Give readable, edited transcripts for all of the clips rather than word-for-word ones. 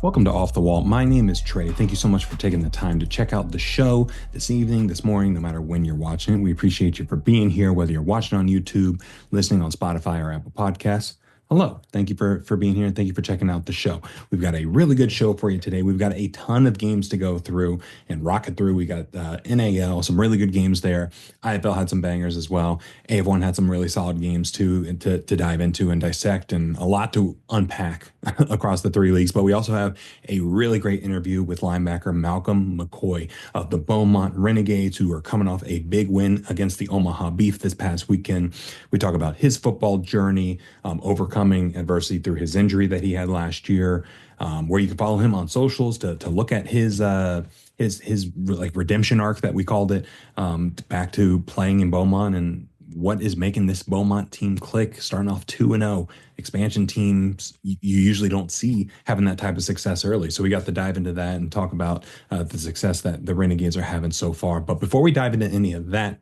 Welcome to Off the Wall. My name is Trey. Thank you so much for taking the time to check out the show this evening, this morning, no matter when you're watching it. We appreciate you for being here, whether you're watching on YouTube, listening on Spotify or Apple Podcasts. Hello. Thank you for being here, and thank you for checking out the show. We've got a really good show for you today. We've got a ton of games to go through and rocket through. We got NAL, some really good games there. IFL had some bangers as well. AF1 had some really solid games too, and to dive into and dissect, and a lot to unpack across the three leagues. But we also have a really great interview with linebacker Malcolm McCoy of the Beaumont Renegades, who are coming off a big win against the Omaha Beef this past weekend. We talk about his football journey, overcoming adversity through his injury that he had last year, where you can follow him on socials to look at his like redemption arc that we called it, back to playing in Beaumont and what is making this Beaumont team click, starting off 2-0. Expansion teams you usually don't see having that type of success early. So we got to dive into that and talk about the success that the Renegades are having so far. But before we dive into any of that,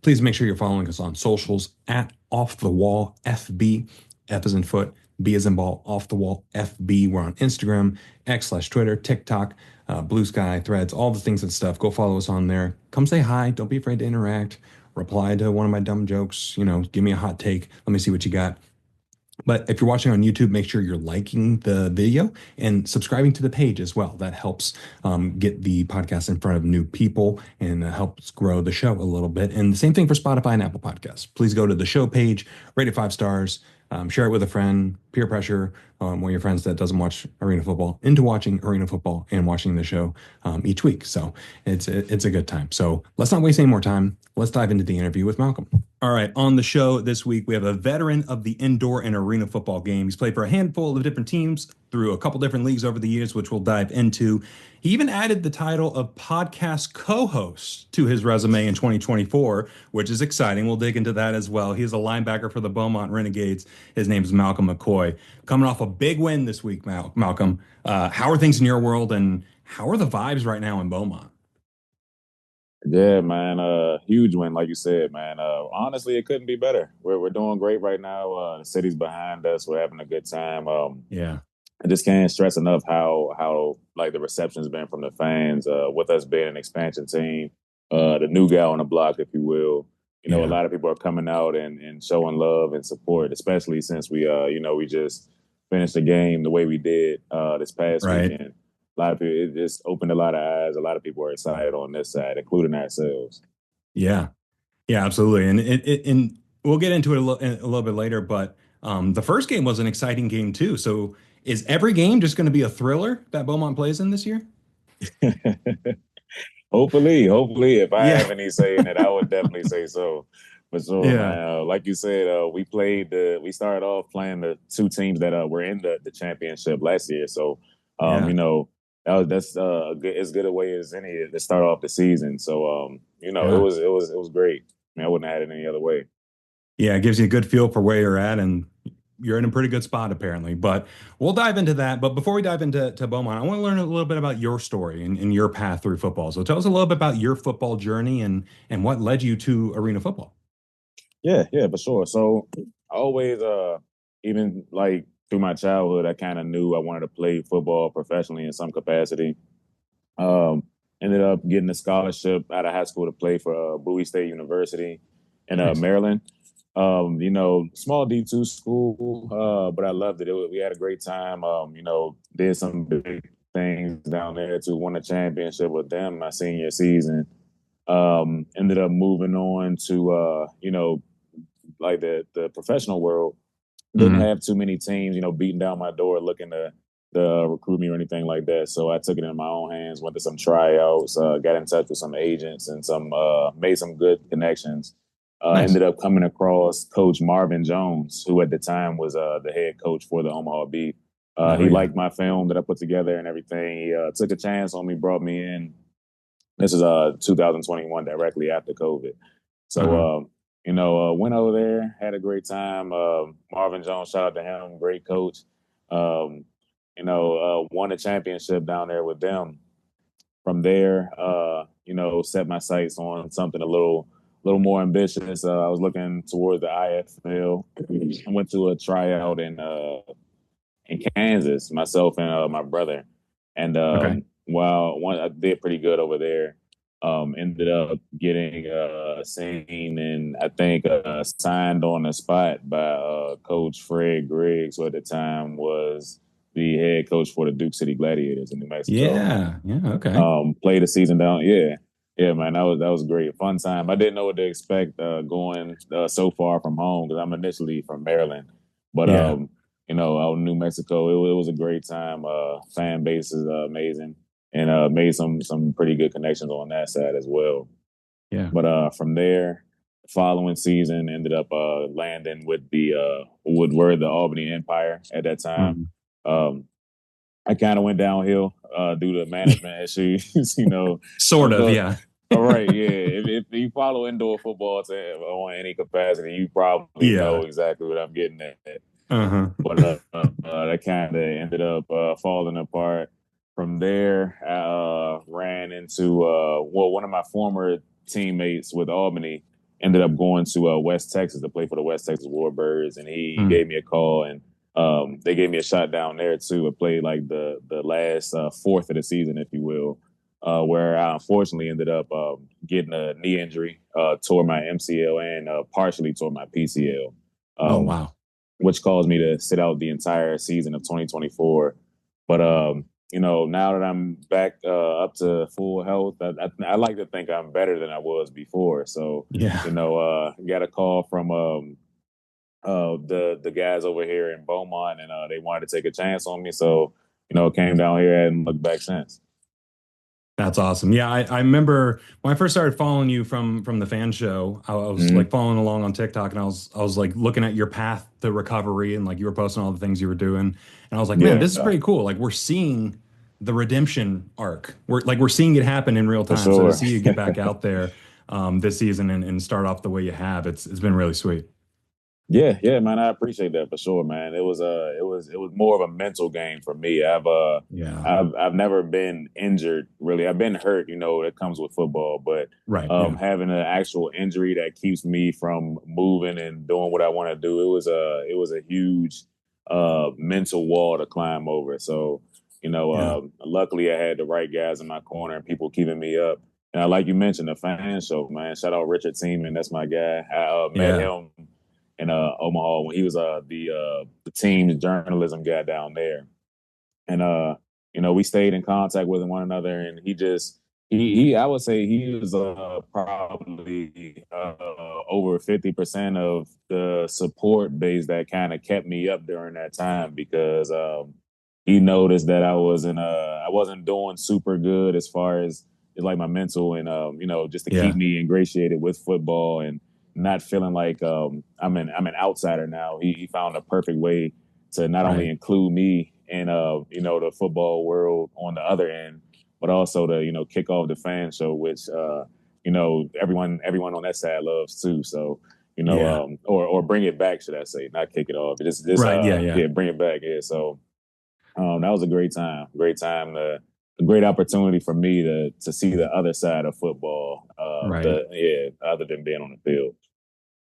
please make sure you're following us on socials at Off the Wall FB. F as in foot, B as in ball, Off the Wall FB. We're on Instagram, X/Twitter, TikTok, Blue Sky, Threads, all the things and stuff. Go follow us on there. Come say hi. Don't be afraid to interact. Reply to one of my dumb jokes. Give me a hot take. Let me see what you got. But if you're watching on YouTube, make sure you're liking the video and subscribing to the page as well. That helps get the podcast in front of new people and helps grow the show a little bit. And the same thing for Spotify and Apple Podcasts. Please go to the show page, rate it 5 stars, share it with a friend, peer pressure one of your friends that doesn't watch arena football into watching arena football and watching the show each week. So it's a good time. So let's not waste any more time. Let's dive into the interview with Malcolm. All right, on the show this week, we have a veteran of the indoor and arena football game. He's played for a handful of different teams through a couple different leagues over the years, which we'll dive into. He even added the title of podcast co-host to his resume in 2024, which is exciting. We'll dig into that as well. He's a linebacker for the Beaumont Renegades. His name is Malcolm McCoy. Coming off a big win this week, Malcolm. How are things in your world, and how are the vibes right now in Beaumont? Yeah, man. Huge win, like you said, man. Honestly, it couldn't be better. We're doing great right now. The city's behind us. We're having a good time. Yeah. I just can't stress enough how like the reception's been from the fans, with us being an expansion team, the new guy on the block, if you will. A lot of people are coming out and showing love and support, especially since we just finished the game the way we did this past weekend. A lot of people, it just opened a lot of eyes. A lot of people are excited on this side, including ourselves. Yeah, absolutely. And we'll get into it a little bit later, but the first game was an exciting game too. So is every game just going to be a thriller that Beaumont plays in this year? Hopefully. If I have any say in it, I would definitely say so. For sure, man. Like you said, we started off playing the two teams that were in the championship last year. So, that's as good a way as any to start off the season. So, it was great. I mean, I wouldn't have had it any other way. Yeah, it gives you a good feel for where you're at, and you're in a pretty good spot apparently. But we'll dive into that. But before we dive into Beaumont, I want to learn a little bit about your story and your path through football. So tell us a little bit about your football journey and what led you to arena football. Yeah, for sure. So I always, even like through my childhood, I kind of knew I wanted to play football professionally in some capacity. Ended up getting a scholarship out of high school to play for Bowie State University in Maryland. Small D2 school, but I loved it. We had a great time. Did some big things down there to win a championship with them my senior season. Ended up moving on to, like the professional world. Didn't have too many teams, beating down my door looking to recruit me or anything like that. So I took it in my own hands, went to some tryouts, got in touch with some agents and made some good connections. Nice. Ended up coming across Coach Marvin Jones, who at the time was the head coach for the Omaha Beef. He liked my film that I put together and everything. He took a chance on me, brought me in. This is 2021, directly after COVID. So, went over there, had a great time. Marvin Jones, shout out to him, great coach. Won a championship down there with them. From there, set my sights on something a little more ambitious. I was looking towards the IFL. I went to a tryout in Kansas, myself and my brother. And Okay. while one I did pretty good over there, ended up getting seen and I think signed on the spot by Coach Fred Griggs, who at the time was the head coach for the Duke City Gladiators in New Mexico. Yeah. Yeah. Okay. Played the season down. Yeah, yeah, man, that was great, fun time. I didn't know what to expect going so far from home because I'm initially from Maryland, but Yeah. out in New Mexico, it was a great time. Fan base is amazing, and made some pretty good connections on that side as well. Yeah. But from there, following season ended up landing with the with were the Albany Empire at that time. Mhm. Um, I kind of went downhill due to management issues. Sort of. But Yeah. all right, yeah. If you follow indoor football on any capacity, you probably Yeah. know exactly what I'm getting at. Uh-huh. But that kind of ended up falling apart. From there, I ran into one of my former teammates with Albany ended up going to West Texas to play for the West Texas Warbirds, and he Mm. gave me a call, and they gave me a shot down there too. I played like the last fourth of the season, if you will, where I unfortunately ended up getting a knee injury, tore my MCL and partially tore my PCL. Oh, Um, wow. which caused me to sit out the entire season of 2024. But now that I'm back up to full health, I like to think I'm better than I was before. So, Yeah. got a call from the guys over here in Beaumont, and they wanted to take a chance on me. So, came down here and looked back since. That's awesome. Yeah, I remember when I first started following you from the fan show, I was like Mm-hmm. following along on TikTok and I was like looking at your path to recovery and like you were posting all the things you were doing. And I was like, man, Yeah, this is pretty cool. Like we're seeing the redemption arc. We're seeing it happen in real for time. So to sure. see you get back out there this season and start off the way you have, it's been really sweet. Yeah, yeah, man, I appreciate that for sure, man. It was more of a mental game for me. Yeah. I've never been injured really. I've been hurt, that comes with football, but Right. Yeah. having an actual injury that keeps me from moving and doing what I want to do, it was a huge mental wall to climb over. So, Yeah. luckily I had the right guys in my corner and people keeping me up. And like you mentioned, the fan show, man. Shout out Richard Seaman, that's my guy. I met Yeah. him in Omaha when he was the team's journalism guy down there, and we stayed in contact with one another, and he just he I would say he was probably over 50% of the support base that kind of kept me up during that time because he noticed that I wasn't doing super good as far as like my mental and just to keep Yeah. me ingratiated with football and not feeling like I'm an outsider now. He found a perfect way to not only Right. include me in the football world on the other end, but also to kick off the fan show, which everyone on that side loves too. So Yeah. or bring it back, should I say, not kick it off, but just Right. Yeah. Yeah. yeah, bring it back. Yeah, so that was a great time, a great opportunity for me to see the other side of football. Right. Other than being on the field.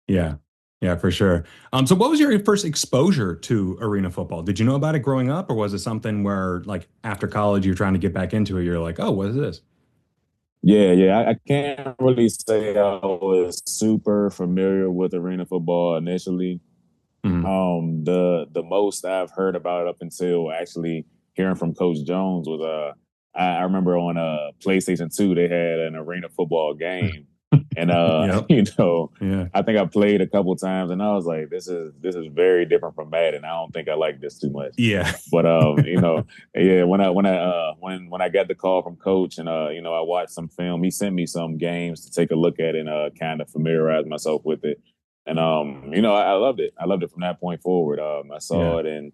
Yeah. Yeah, for sure. So what was your first exposure to arena football? Did you know about it growing up, or was it something where like after college you're trying to get back into it, you're like, oh, what is this? Yeah, yeah. I can't really say I was super familiar with arena football initially. Mhm. The most I've heard about it up until actually hearing from Coach Jones was I remember on PlayStation 2 they had an arena football game, and Yep. Yeah. I think I played a couple times, and I was like, this is very different from Madden. I don't think I like this too much. Yeah. But yeah, when I got the call from Coach and I watched some film, he sent me some games to take a look at and kind of familiarize myself with it. And I loved it. I loved it from that point forward. I Yeah. saw it, and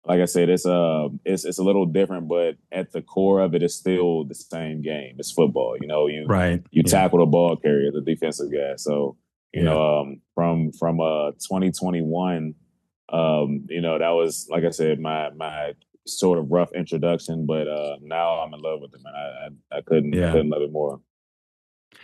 like I said, it's a little different, but at the core of it is still the same game. It's football. Right. You Yeah. tackle the ball carrier, the defensive guy. So Yeah. from 2021, that was like I said, my sort of rough introduction, but now I'm in love with it, man. I couldn't I Yeah. couldn't love it more.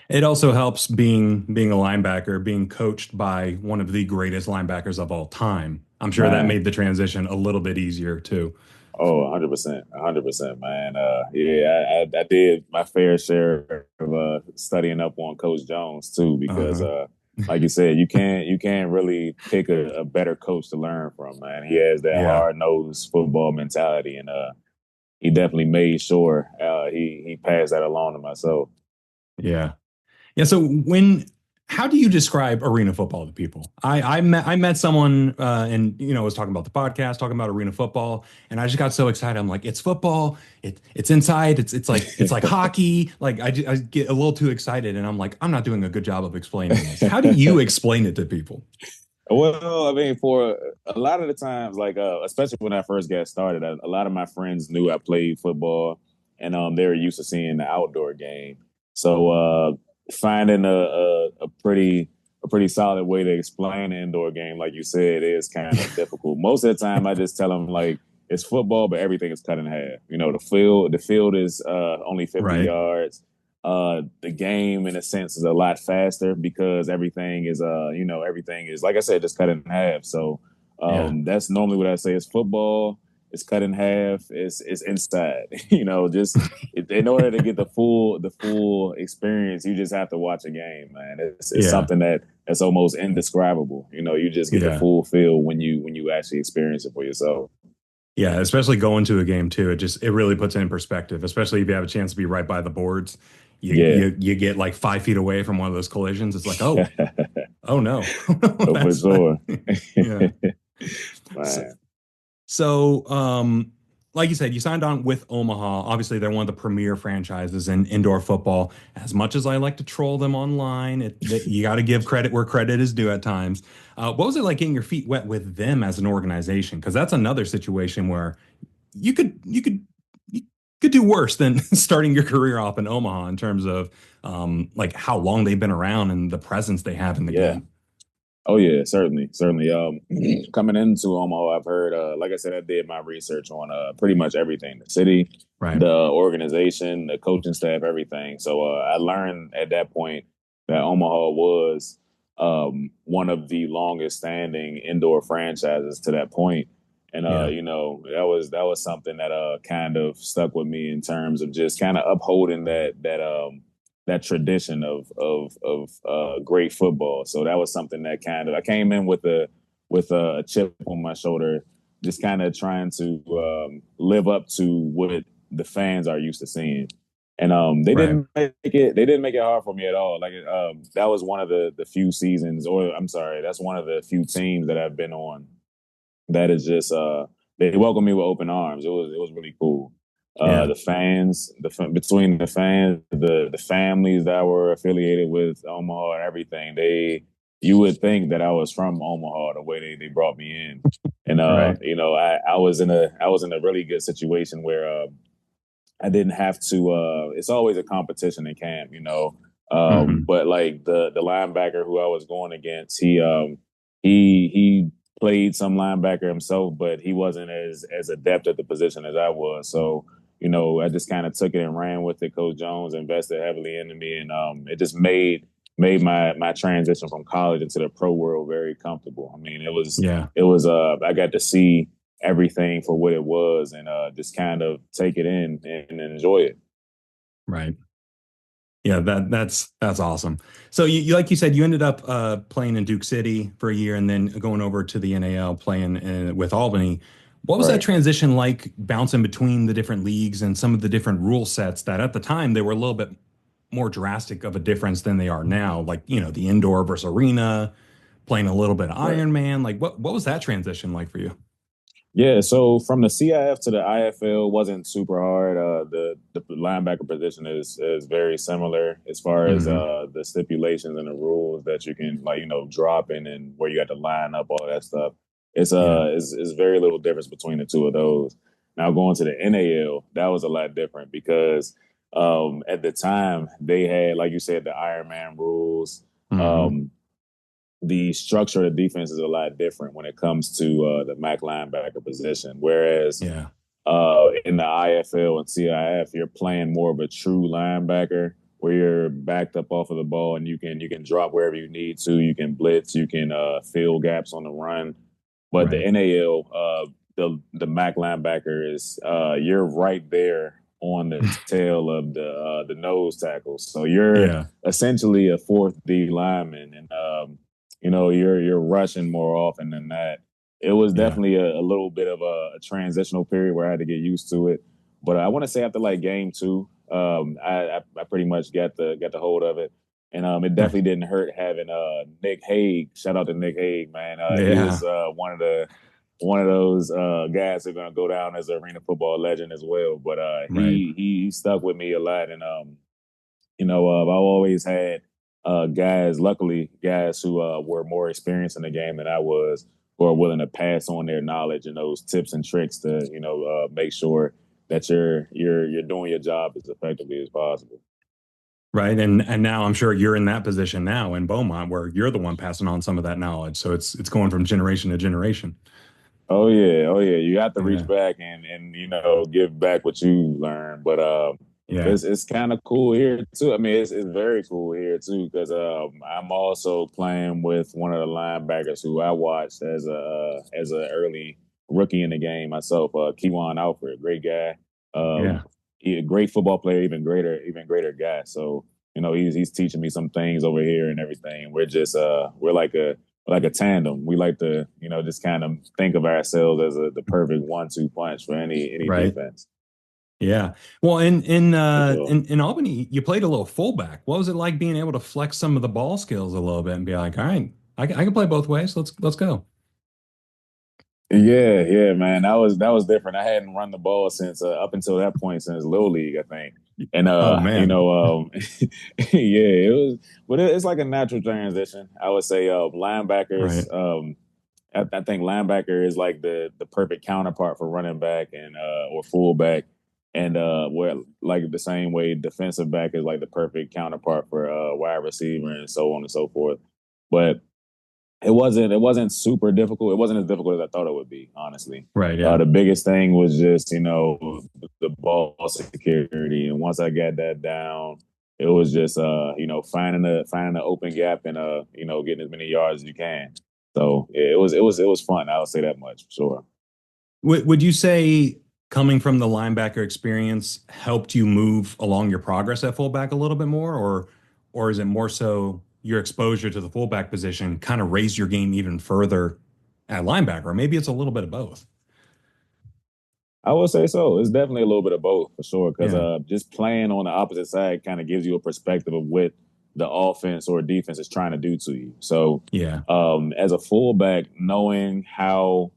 It also helps being a linebacker, being coached by one of the greatest linebackers of all time. I'm sure that Man, made the transition a little bit easier too. Oh, 100%, 100%, man. Yeah, I did my fair share of studying up on Coach Jones too, because Uh-huh. like you said, you can't really pick a better coach to learn from, man. He has that Yeah. hard nosed football mentality, and he definitely made sure he passed that along to myself. Yeah. Yeah. So how do you describe arena football to people? I met someone and was talking about the podcast, talking about arena football, and I just got so excited. I'm like, it's football. It's inside. It's like hockey. Like I get a little too excited, and I'm like, I'm not doing a good job of explaining this. How do you explain it to people? Well, I mean, for a lot of the times, like especially when I first got started, a lot of my friends knew I played football, and they were used to seeing the outdoor game. So finding a pretty solid way to explain the indoor game, like you said, is kind of difficult. Most of the time, I just tell them like it's football, but everything is cut in half. The field is only 50 Right. yards. The game in a sense is a lot faster because everything is like I said, just cut in half. So Yeah. that's normally what I say is football. It's cut in half. It's inside. Just in order to get the full experience, you just have to watch a game, man. It's Yeah. something that's almost indescribable. You just get the Yeah. full feel when you actually experience it for yourself. Yeah, especially going to a game too. It really puts it in perspective, especially if you have a chance to be right by the boards. You Yeah. you get like 5 feet away from one of those collisions. It's like, oh no. For That's sure. yeah. So, Man. so, like you said, you signed on with Omaha. Obviously, they're one of the premier franchises in indoor football. As much as I like to troll them online, you got to give credit where credit is due at times. What was it like getting your feet wet with them as an organization? Because that's another situation where you could do worse than starting your career off in Omaha in terms of like how long they've been around and the presence they have in the Yeah. game. Oh yeah, certainly, certainly. Coming into Omaha, I've heard, like I said, I did my research on pretty much everything: the city, Right. the organization, the coaching staff, everything. So I learned at that point that Omaha was one of the longest standing indoor franchises to that point. And Yeah. that was something that kind of stuck with me in terms of just kind of upholding that tradition of great football. So that was something that kind of I came in with a chip on my shoulder, just kind of trying to live up to what the fans are used to seeing. And they Right. didn't make it. They didn't make it hard for me at all. Like that was one of the few seasons, or I'm sorry, that's one of the few teams that I've been on that is just they welcomed me with open arms. It was really cool. Yeah. The fans, between the fans, the families that were affiliated with Omaha and everything, you would think that I was from Omaha the way they brought me in, and Right. I was in a really good situation where I didn't have to. It's always a competition in camp. Hmm. But like the linebacker who I was going against, he played some linebacker himself, but he wasn't as adept at the position as I was. So I just kind of took it and ran with it. Coach Jones invested heavily into me, and it just made my transition from college into the pro world very comfortable. I mean, it was Yeah. it was I got to see everything for what it was and just kind of take it in and enjoy it. Right. Yeah, that's awesome. So like you said, you ended up playing in Duke City for a year and then going over to the NAL playing with Albany. What was that Right. transition like bouncing between the different leagues and some of the different rule sets that at the time they were a little bit more drastic of a difference than they are now? Like, the indoor versus arena, playing a little bit of Right. Iron Man. Like what was that transition like for you? Yeah, so from the CIF to the IFL wasn't super hard. The linebacker position is very similar as far as Hmm. the stipulations and the rules that you can like drop in and where you got to line up all that stuff. It's Yeah. is very little difference between the two of those. Now going to the NAL, that was a lot different because at the time they had, like you said, the Iron Man rules. Hmm. Um, the structure of the defense is a lot different when it comes to the Mac linebacker position. Whereas Yeah. in the IFL and CIF, you're playing more of a true linebacker where you're backed up off of the ball and you can drop wherever you need to. You can blitz. You can fill gaps on the run. But the Right. NAL, the Mac linebacker is you're right there on the tail of the nose tackle. So you're Yeah. essentially a fourth D lineman, and you're rushing more often than that. It was Yeah. definitely a little bit of a transitional period where I had to get used to it. But I want to say after like game two, I pretty much got the hold of it, and it Nice. definitely didn't hurt having Nick Hague. Shout out to Nick Hague, man. He Yeah. was one of those guys who are going to go down as an arena football legend as well. But Right. he stuck with me a lot, and I've always had luckily guys who were more experienced in the game than I was, who are willing to pass on their knowledge and those tips and tricks to make sure that you're doing your job as effectively as possible. Right. And now I'm sure you're in that position now in Beaumont where you're the one passing on some of that knowledge. So it's going from generation to generation. Oh yeah. You have to reach Yeah. back and give back what you learned. But Yeah. it's kind of cool here too. I mean, it's very cool here too because I'm also playing with one of the linebackers who I watched as a early rookie in the game myself. Kewan Alfred, great guy. Yeah. He a great football player, even greater guy. So he's teaching me some things over here and everything. We're like a tandem. We like to, just kind of think of ourselves as the perfect 1-2 punch for any Right. defense. Yeah. Well, in For sure. in Albany, you played a little fullback. What was it like being able to flex some of the ball skills a little bit and be like, all right, I can play both ways. Let's go. Yeah, man. That was different. I hadn't run the ball since up until that point since Little League, I think. And Oh man. yeah, it was, but it's like a natural transition. I would say linebackers. Right. I think linebacker is like the perfect counterpart for running back and or fullback, and where like the same way defensive back is like the perfect counterpart for wide receiver and so on and so forth. But it wasn't super difficult. It wasn't as difficult as I thought it would be, honestly. Right. Yeah. The biggest thing was just the ball security, and once I got that down, it was just finding the open gap and getting as many yards as you can. So yeah, it was fun. I would say that much for sure. Would you say coming from the linebacker experience helped you move along your progress at fullback a little bit more, or is it more so your exposure to the fullback position kind of raised your game even further at linebacker? Or maybe it's a little bit of both. I would say so. It's definitely a little bit of both for sure. Because Yeah. just playing on the opposite side kind of gives you a perspective of what the offense or defense is trying to do to you. So, Yeah. as a fullback, knowing how,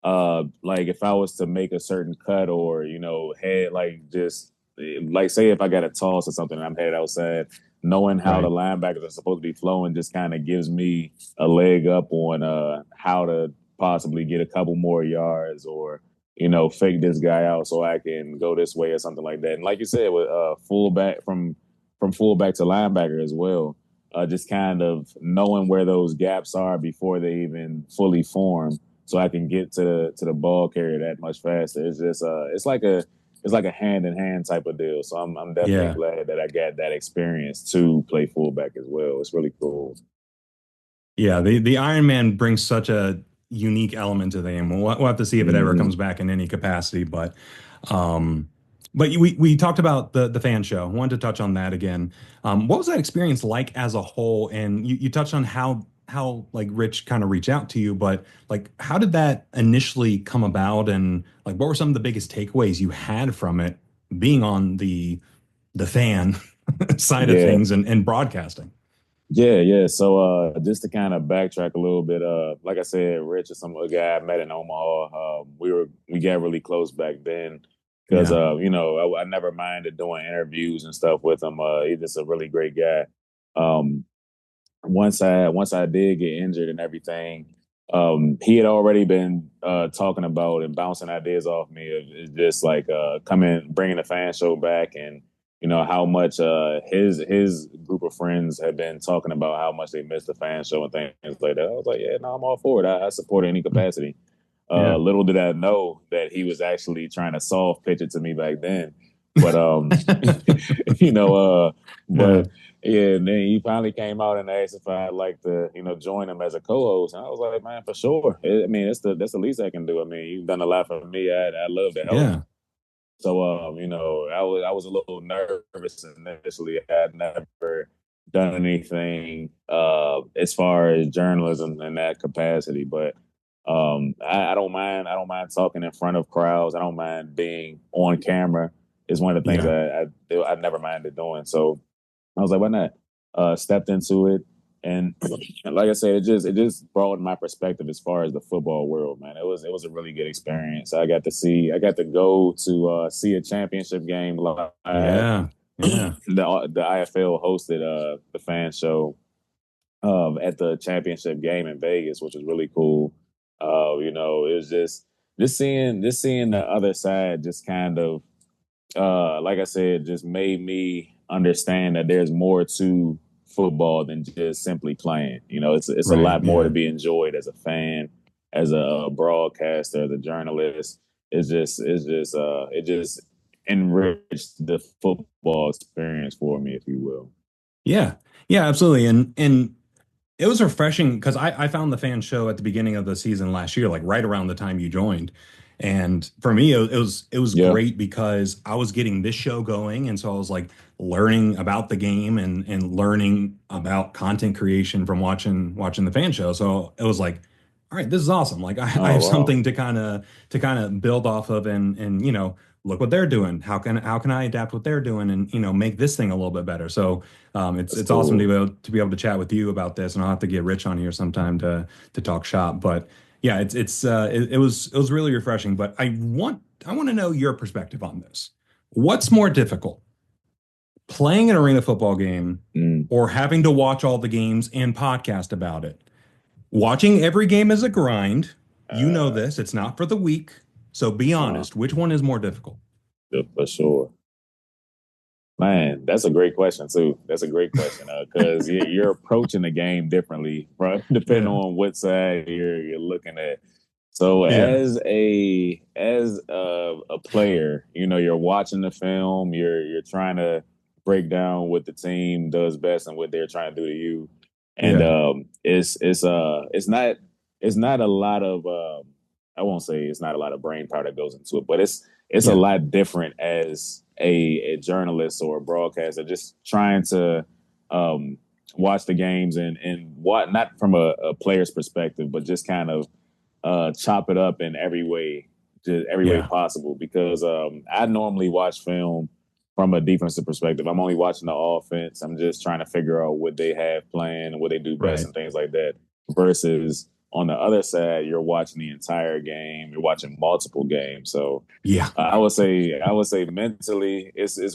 like if I was to make a certain cut or head like just like say if I got a toss or something and I'm headed outside, knowing how the Right. linebackers are supposed to be flowing just kind of gives me a leg up on how to possibly get a couple more yards or fake this guy out so I can go this way or something like that. And like you said, with fullback from fullback to linebacker as well, just kind of knowing where those gaps are before they even fully form, so I can get to the ball carrier that much faster. It's just it's like a hand in hand type of deal. So I'm definitely Yeah. glad that I got that experience to play fullback as well. It's really cool. Yeah. The Iron Man brings such a unique element to the game. We'll have to see if it ever Hmm. comes back in any capacity, um, but we talked about the fan show. I wanted to touch on that again. What was that experience like as a whole? And you touched on how like Rich kind of reached out to you, but like how did that initially come about? And like what were some of the biggest takeaways you had from it being on the fan side of Yeah, things and broadcasting? yeah. So just to kind of backtrack a little bit, like I said, Rich is a guy I met in Omaha. We got really close back then because Yeah. I never minded doing interviews and stuff with him. He's just a really great guy. Um, once I did get injured and everything, he had already been talking about and bouncing ideas off me. It's just like coming, bringing the fan show back, and how much his group of friends have been talking about how much they miss the fan show and things like that. I was like, yeah, no, I'm all for it. I support any capacity. Yeah. Little did I know that he was actually trying to soft pitch it to me back then. But you know, but Yeah. Yeah, and then he finally came out and asked if I'd like to, join him as a co-host. And I was like, man, for sure. I mean, that's the least I can do. I mean, you've done a lot for me. I love to help. Yeah. So, I was a little nervous initially. I had never done anything as far as journalism in that capacity, but I don't mind. I don't mind talking in front of crowds. I don't mind being on camera. Is one of the things Yeah. I never minded doing. So I was like, why not? Stepped into it, and like I said, it just broadened my perspective as far as the football world. Man, it was a really good experience. I got to go to see a championship game live. Yeah. Yeah. The IFL hosted the fan show at the championship game in Vegas, which was really cool. It was just seeing the other side, just kind of like I said, just made me understand that there's more to football than just simply playing. It's a Right. lot more to Yeah. be enjoyed as a fan, as a broadcaster, as a journalist. It just enriched the football experience for me, if you will. Yeah. Yeah, absolutely. And it was refreshing because I found the fan show at the beginning of the season last year, like right around the time you joined. And for me, it was Yeah. great because I was getting this show going, and so I was like learning about the game and learning about content creation from watching the fan show. So it was like, all right, this is awesome. Like I Oh have wow, something to kind of build off of, and look what they're doing. How can I adapt what they're doing, and make this thing a little bit better. So it's that's it's awesome cool. to be able to chat with you about this, and I'll have to get Rich on here sometime to talk shop. But yeah, it was really refreshing. But I want to know your perspective on this. What's more difficult, playing an arena football game Mm, or having to watch all the games and podcast about it? Watching every game is a grind. You know uh, this. It's not for the weak. So be uh, honest. Which one is more difficult? for sure. Man, that's a great question too. That's a great question because you're approaching the game differently, right? Depending Yeah. on what side you're looking at. So Yeah. as a player, you're watching the film, you're trying to break down what the team does best and what they're trying to do to you, and Yeah. it's not a lot of I won't say it's not a lot of brain power that goes into it, but it's a Yeah. lot different as a journalist or a broadcaster, just trying to um, watch the games and what not from a player's perspective, but just kind of chop it up in every way, just every way Yeah. possible. Because I normally watch film from a defensive perspective. I'm only watching the offense. I'm just trying to figure out what they have planned and what they do best Right. and things like that. Versus on the other side, you're watching the entire game. You're watching multiple games. So Yeah. I would say mentally it's a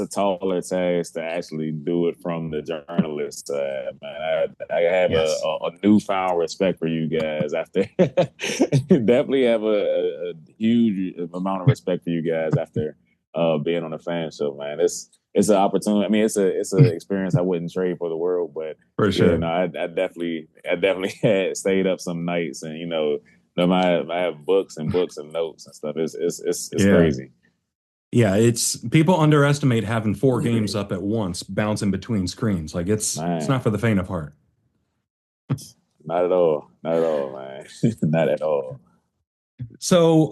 taller task to actually do it from the journalist side, man. I have Yes. a newfound respect for you guys after definitely have a huge amount of respect for you guys after being on a fan show, man. It's an opportunity. I mean, it's an experience I wouldn't trade for the world, but For yeah, sure. no, I definitely had stayed up some nights and no, I have books and books and notes and stuff. It's Yeah. crazy. Yeah, it's people underestimate having four games up at once, bouncing between screens. Like it's not Man, for the faint of heart. not at all. Not at all, man. Not at all. So,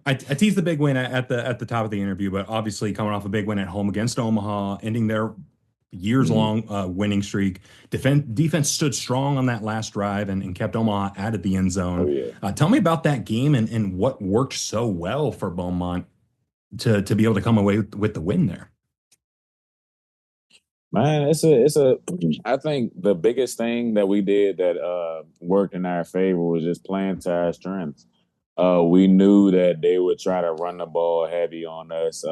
I teased the big win at the top of the interview, but obviously coming off a big win at home against Omaha, ending their Mm. years-long winning streak. Defense stood strong on that last drive and kept Omaha out of the end Oh zone. yeah. Tell me about that game and what worked so well for Beaumont to be able to come away with the win there. Man, it's a I think the biggest thing that we did that worked in our favor was just playing to our strengths. We knew that they would try to run the ball heavy on us.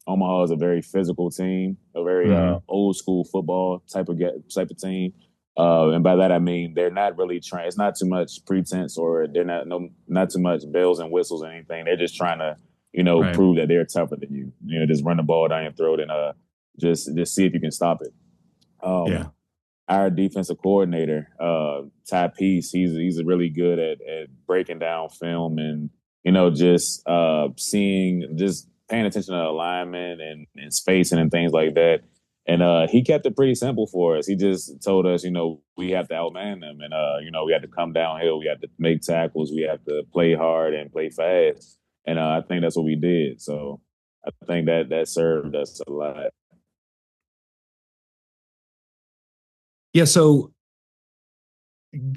Omaha is a very physical team, a very Hmm. old school football type of team. And by that I mean they're not really trying. It's not too much pretense, or they're not too much bells and whistles or anything. They're just trying to Right. prove that they're tougher than you. Just run the ball down your throat and just see if you can stop it. Um, Yeah. our defensive coordinator, Ty Peace, he's really good at breaking down film and just seeing just paying attention to alignment and spacing and things like that. And he kept it pretty simple for us. He just told us, we have to outman them, and we have to come downhill, we have to make tackles, we have to play hard and play fast. And I think that's what we did. So I think that served us a lot. Yeah. So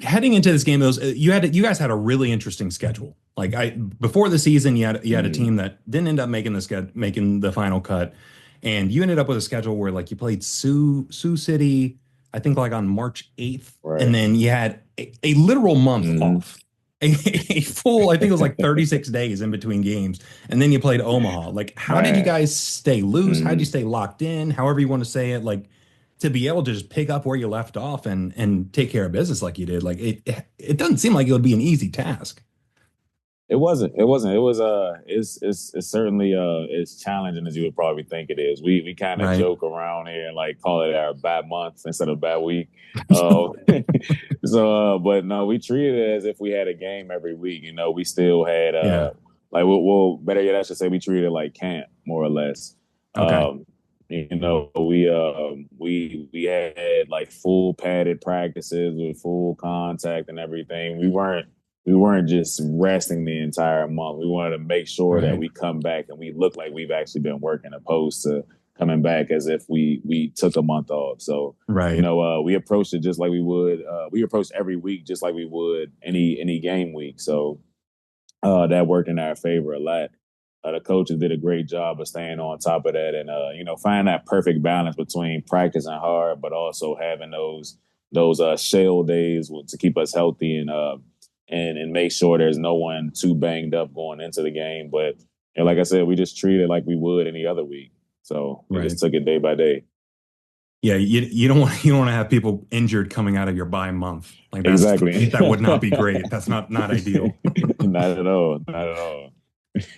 heading into this game, you guys had a really interesting schedule. Like before the season, you had a team that didn't end up making the final cut, and you ended up with a schedule where like you played Sioux City, I think like on March 8th, and Right. then you had a literal month Mm-hmm. off. A full, I think it was like 36 days in between games, and then you played Omaha. Like, how did you Man. guys stay loose? How did you Mm-hmm. stay locked in? However you want to say it, like to be able to just pick up where you left off and take care of business like you did. Like it doesn't seem like it would be an easy task. It wasn't. It wasn't. It was. It's certainly as challenging as you would probably think it is. We kind of Right. joke around here and like call it our bad month instead of bad week. Uh, but no, we treated it as if we had a game every week. We still had Yeah. like we'll better yet, I should say we treated it like camp more or less. Okay. Um, we had like full padded practices with full contact and everything. We weren't just resting the entire month. We wanted to make sure that Right. we come back and we look like we've actually been working, opposed to coming back as if we took a month off. So, Right. we approached it just like we would. We approached every week just like we would any game week. So that worked in our favor a lot. The coaches did a great job of staying on top of that, and finding that perfect balance between practicing hard, but also having those shell days to keep us healthy and make sure there's no one too banged up going into the game. But like I said, we just treat it like we would any other week. So we Right. just took it day by day. Yeah, you don't want to have people injured coming out of your bye month. Like Exactly. that would not be great. That's not ideal. Not at all. Not at all.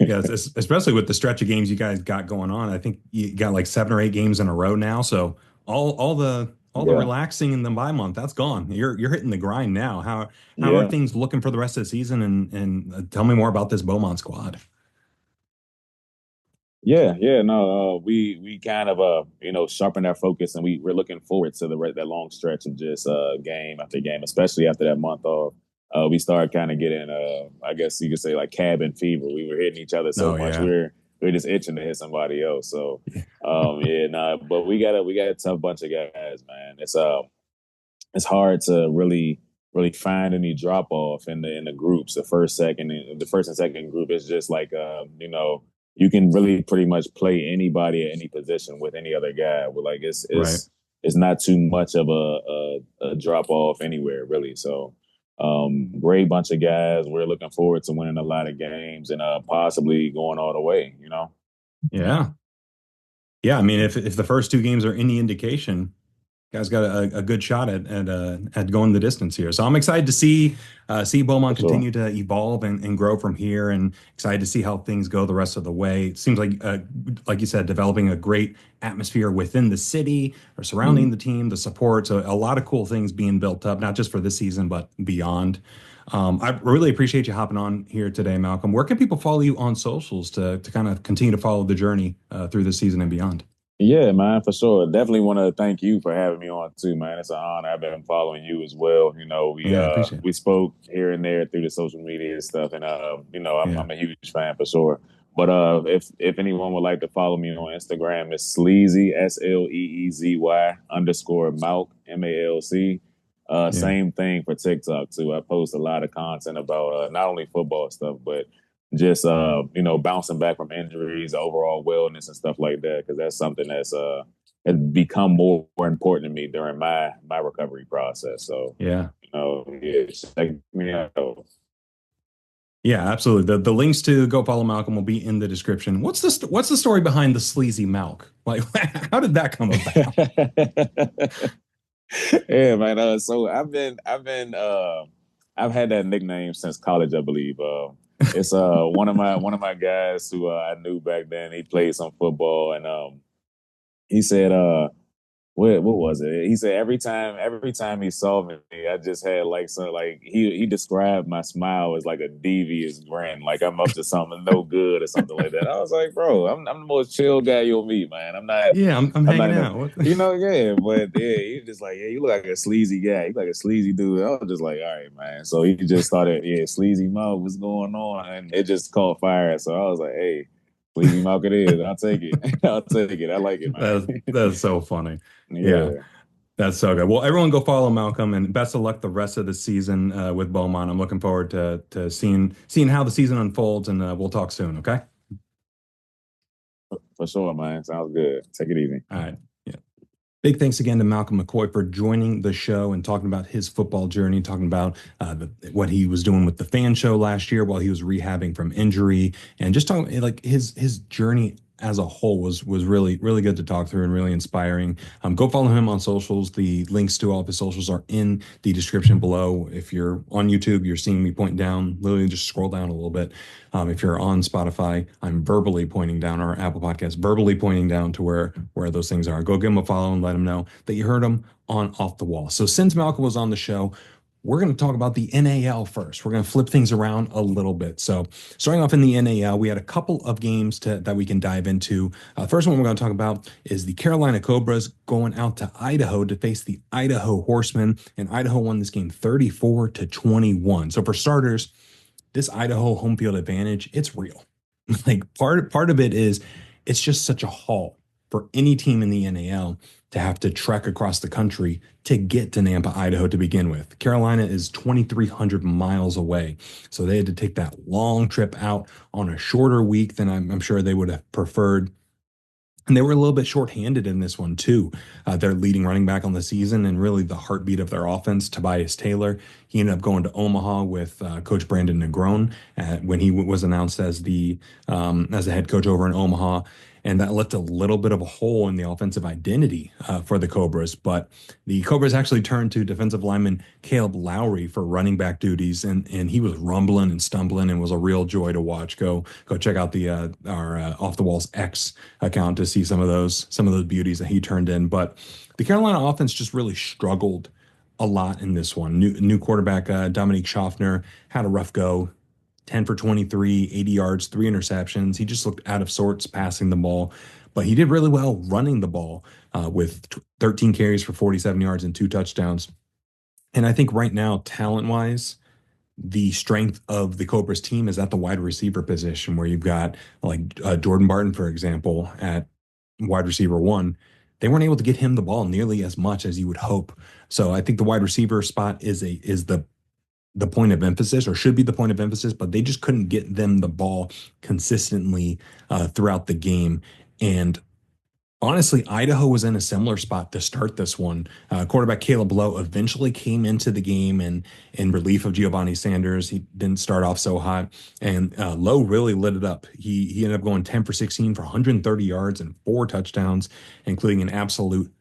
Yes, especially with the stretch of games you guys got going on. I think you got like 7 or 8 games in a row now. So all the Yeah. relaxing in the bye month, that's gone. You're hitting the grind now. How are Yeah. things looking for the rest of the season? And tell me more about this Beaumont squad. Yeah, yeah, no, we kind of sharpened our focus, and we're looking forward to that long stretch of just game after game, especially after that month off. We started kind of getting I guess you could say like cabin fever. We were hitting each other so Oh much, yeah. we're just itching to hit somebody else. So yeah, no, but we got a tough bunch of guys, man. It's hard to really find any drop off in the groups. The first and second group is just like you can really pretty much play anybody at any position with any other guy. But like Right. it's not too much of a drop off anywhere really. So great bunch of guys. We're looking forward to winning a lot of games and possibly going all the way. Yeah. Yeah. I mean, if the first 2 games are any indication, guys got a good shot at going the distance here. So I'm excited to see For Beaumont sure. continue to evolve and grow from here, and excited to see how things go the rest of the way. It seems like you said, developing a great atmosphere within the city or surrounding Mhm. the team, the support. So a lot of cool things being built up, not just for this season but beyond. I really appreciate you hopping on here today, Malcolm. Where can people follow you on socials to kind of continue to follow the journey through this season and beyond? Yeah, man, for sure. Definitely want to thank you for having me on too, man. It's an honor. I've been following you as well. We Yeah, I appreciate it. we spoke here and there through the social media and stuff, and Yeah. I'm a huge fan for sure. But if anyone would like to follow me on Instagram, it's sleazy SLEEZY _Malk MALC. Yeah. Same thing for TikTok too. I post a lot of content about not only football stuff, but just bouncing back from injuries, overall wellness and stuff like that, because that's something has become more important to me during my recovery process. So Yeah. yeah, check me out. Yeah, absolutely. The links to go follow Malcolm will be in the description. What's the story behind the sleazy Malk? Like, how did that come about? Yeah, man. So I've had that nickname since college, I believe. It's one of my guys who I knew back then. He played some football, and he said, what was it? He said every time he saw me, I just had like some like he described my smile as like a devious grin, like I'm up to something no good or something like that. I was like, bro, I'm the most chill guy you'll meet, man. Yeah, I'm I'm not hanging in a out. What yeah, but yeah, he just like, yeah, you look like a sleazy guy. You like a sleazy dude. I was just like, all right, man. So he just started, yeah, sleazy mouth, what's going on? And it just caught fire. So I was like, hey, sleazy mouth it is. I'll take it. I'll take it. I like it, man. that's so funny. Yeah. Yeah. That's so good. Well, everyone go follow Malcolm and best of luck the rest of the season with Beaumont. I'm looking forward to seeing how the season unfolds, and we'll talk soon. Okay. For sure, man. Sounds good. Take it easy. All right. Yeah. Big thanks again to Malcolm McCoy for joining the show and talking about his football journey, talking about what he was doing with the fan show last year while he was rehabbing from injury, and just talking like his journey as a whole was really good to talk through and really inspiring. Go follow him on socials. The links to all of his socials are in the description below. If you're on YouTube, you're seeing me point down. Literally, just scroll down a little bit. If you're on Spotify, I'm verbally pointing down, or Apple Podcasts, verbally pointing down to where those things are. Go give him a follow and let him know that you heard him on Off the Wall. So since Malcolm was on the show, we're going to talk about the NAL first. We're going to flip things around a little bit. So starting off in the NAL, we had a couple of games that we can dive into. First one we're going to talk about is the Carolina Cobras going out to Idaho to face the Idaho Horsemen, and Idaho won this game 34-21. So for starters, this Idaho home field advantage, it's real. Like part of it is it's just such a haul for any team in the NAL to have to trek across the country to get to Nampa, Idaho to begin with. Carolina is 2,300 miles away. So they had to take that long trip out on a shorter week than I'm sure they would have preferred. And they were a little bit shorthanded in this one, too. Their leading running back on the season and really the heartbeat of their offense, Tobias Taylor. He ended up going to Omaha with Coach Brandon Negron when he was announced as the head coach over in Omaha. And that left a little bit of a hole in the offensive identity for the Cobras. But the Cobras actually turned to defensive lineman Caleb Lowry for running back duties, and he was rumbling and stumbling and was a real joy to watch. Go check out the our Off the Walls X account to see some of those beauties that he turned in. But the Carolina offense just really struggled a lot in this one. New quarterback Dominique Schaffner had a rough go. 10 for 23, 80 yards, three interceptions. He just looked out of sorts passing the ball, but he did really well running the ball with 13 carries for 47 yards and two touchdowns. And I think right now, talent-wise, the strength of the Cobras team is at the wide receiver position, where you've got like Jordan Barton, for example, at wide receiver one. They weren't able to get him the ball nearly as much as you would hope. So I think the wide receiver spot is the point of emphasis, or should be the point of emphasis, but they just couldn't get them the ball consistently throughout the game. And honestly, Idaho was in a similar spot to start this one. Quarterback Caleb Lowe eventually came into the game and in relief of Giovanni Sanders. He didn't start off so hot, and Lowe really lit it up. He ended up going 10 for 16 for 130 yards and four touchdowns, including an absolute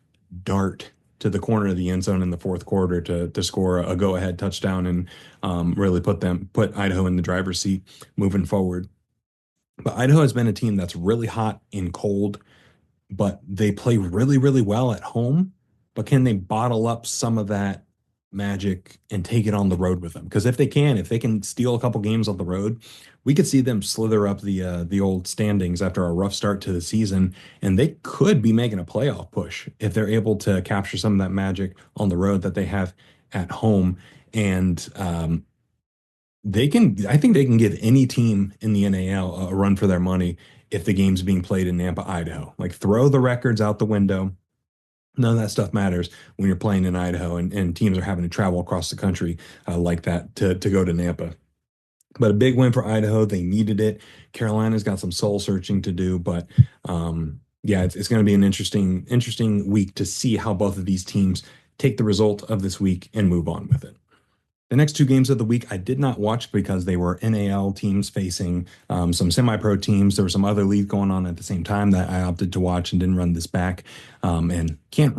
dart to the corner of the end zone in the fourth quarter to score a go-ahead touchdown and really put Idaho in the driver's seat moving forward. But Idaho has been a team that's really hot and cold, but they play really, really well at home. But can they bottle up some of that magic and take it on the road with them? Because if they can steal a couple games on the road, we could see them slither up the old standings after a rough start to the season, and they could be making a playoff push if they're able to capture some of that magic on the road that they have at home. And I think they can give any team in the NAL a run for their money if the game's being played in Nampa, Idaho. Like, throw the records out the window. None of that stuff matters when you're playing in Idaho and teams are having to travel across the country like that to go to Nampa. But a big win for Idaho. They needed it. Carolina's got some soul searching to do, but yeah, it's going to be an interesting week to see how both of these teams take the result of this week and move on with it. The next two games of the week I did not watch because they were NAL teams facing some semi-pro teams. There were some other leagues going on at the same time that I opted to watch and didn't run this back, and can't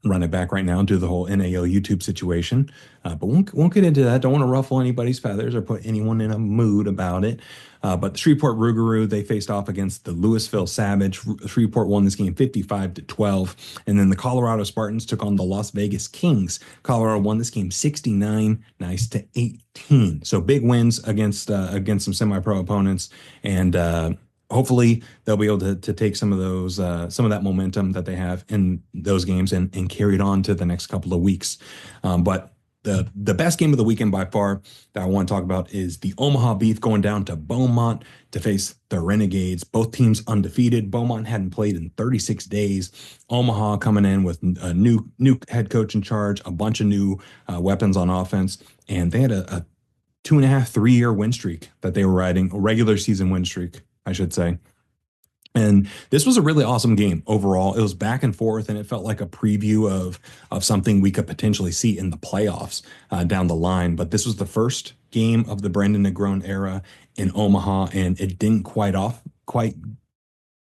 run it back right now due to the whole NAL YouTube situation. But won't get into that. Don't want to ruffle anybody's feathers or put anyone in a mood about it. But the Shreveport Rougarou, they faced off against the Louisville Savage. Shreveport won this game 55-12. And then the Colorado Spartans took on the Las Vegas Kings. Colorado won this game 69 nice to 18. So big wins against some semi-pro opponents. And hopefully they'll be able to take some of that momentum that they have in those games and carry it on to the next couple of weeks. But the best game of the weekend by far that I want to talk about is the Omaha Beef going down to Beaumont to face the Renegades. Both teams undefeated. Beaumont hadn't played in 36 days. Omaha coming in with a new head coach in charge, a bunch of new weapons on offense, and they had a 2.5, 3 year win streak that they were riding, a regular season win streak, I should say. And this was a really awesome game overall. It was back and forth, and it felt like a preview of something we could potentially see in the playoffs down the line. But this was the first game of the Brendan Negron era in Omaha, and it didn't quite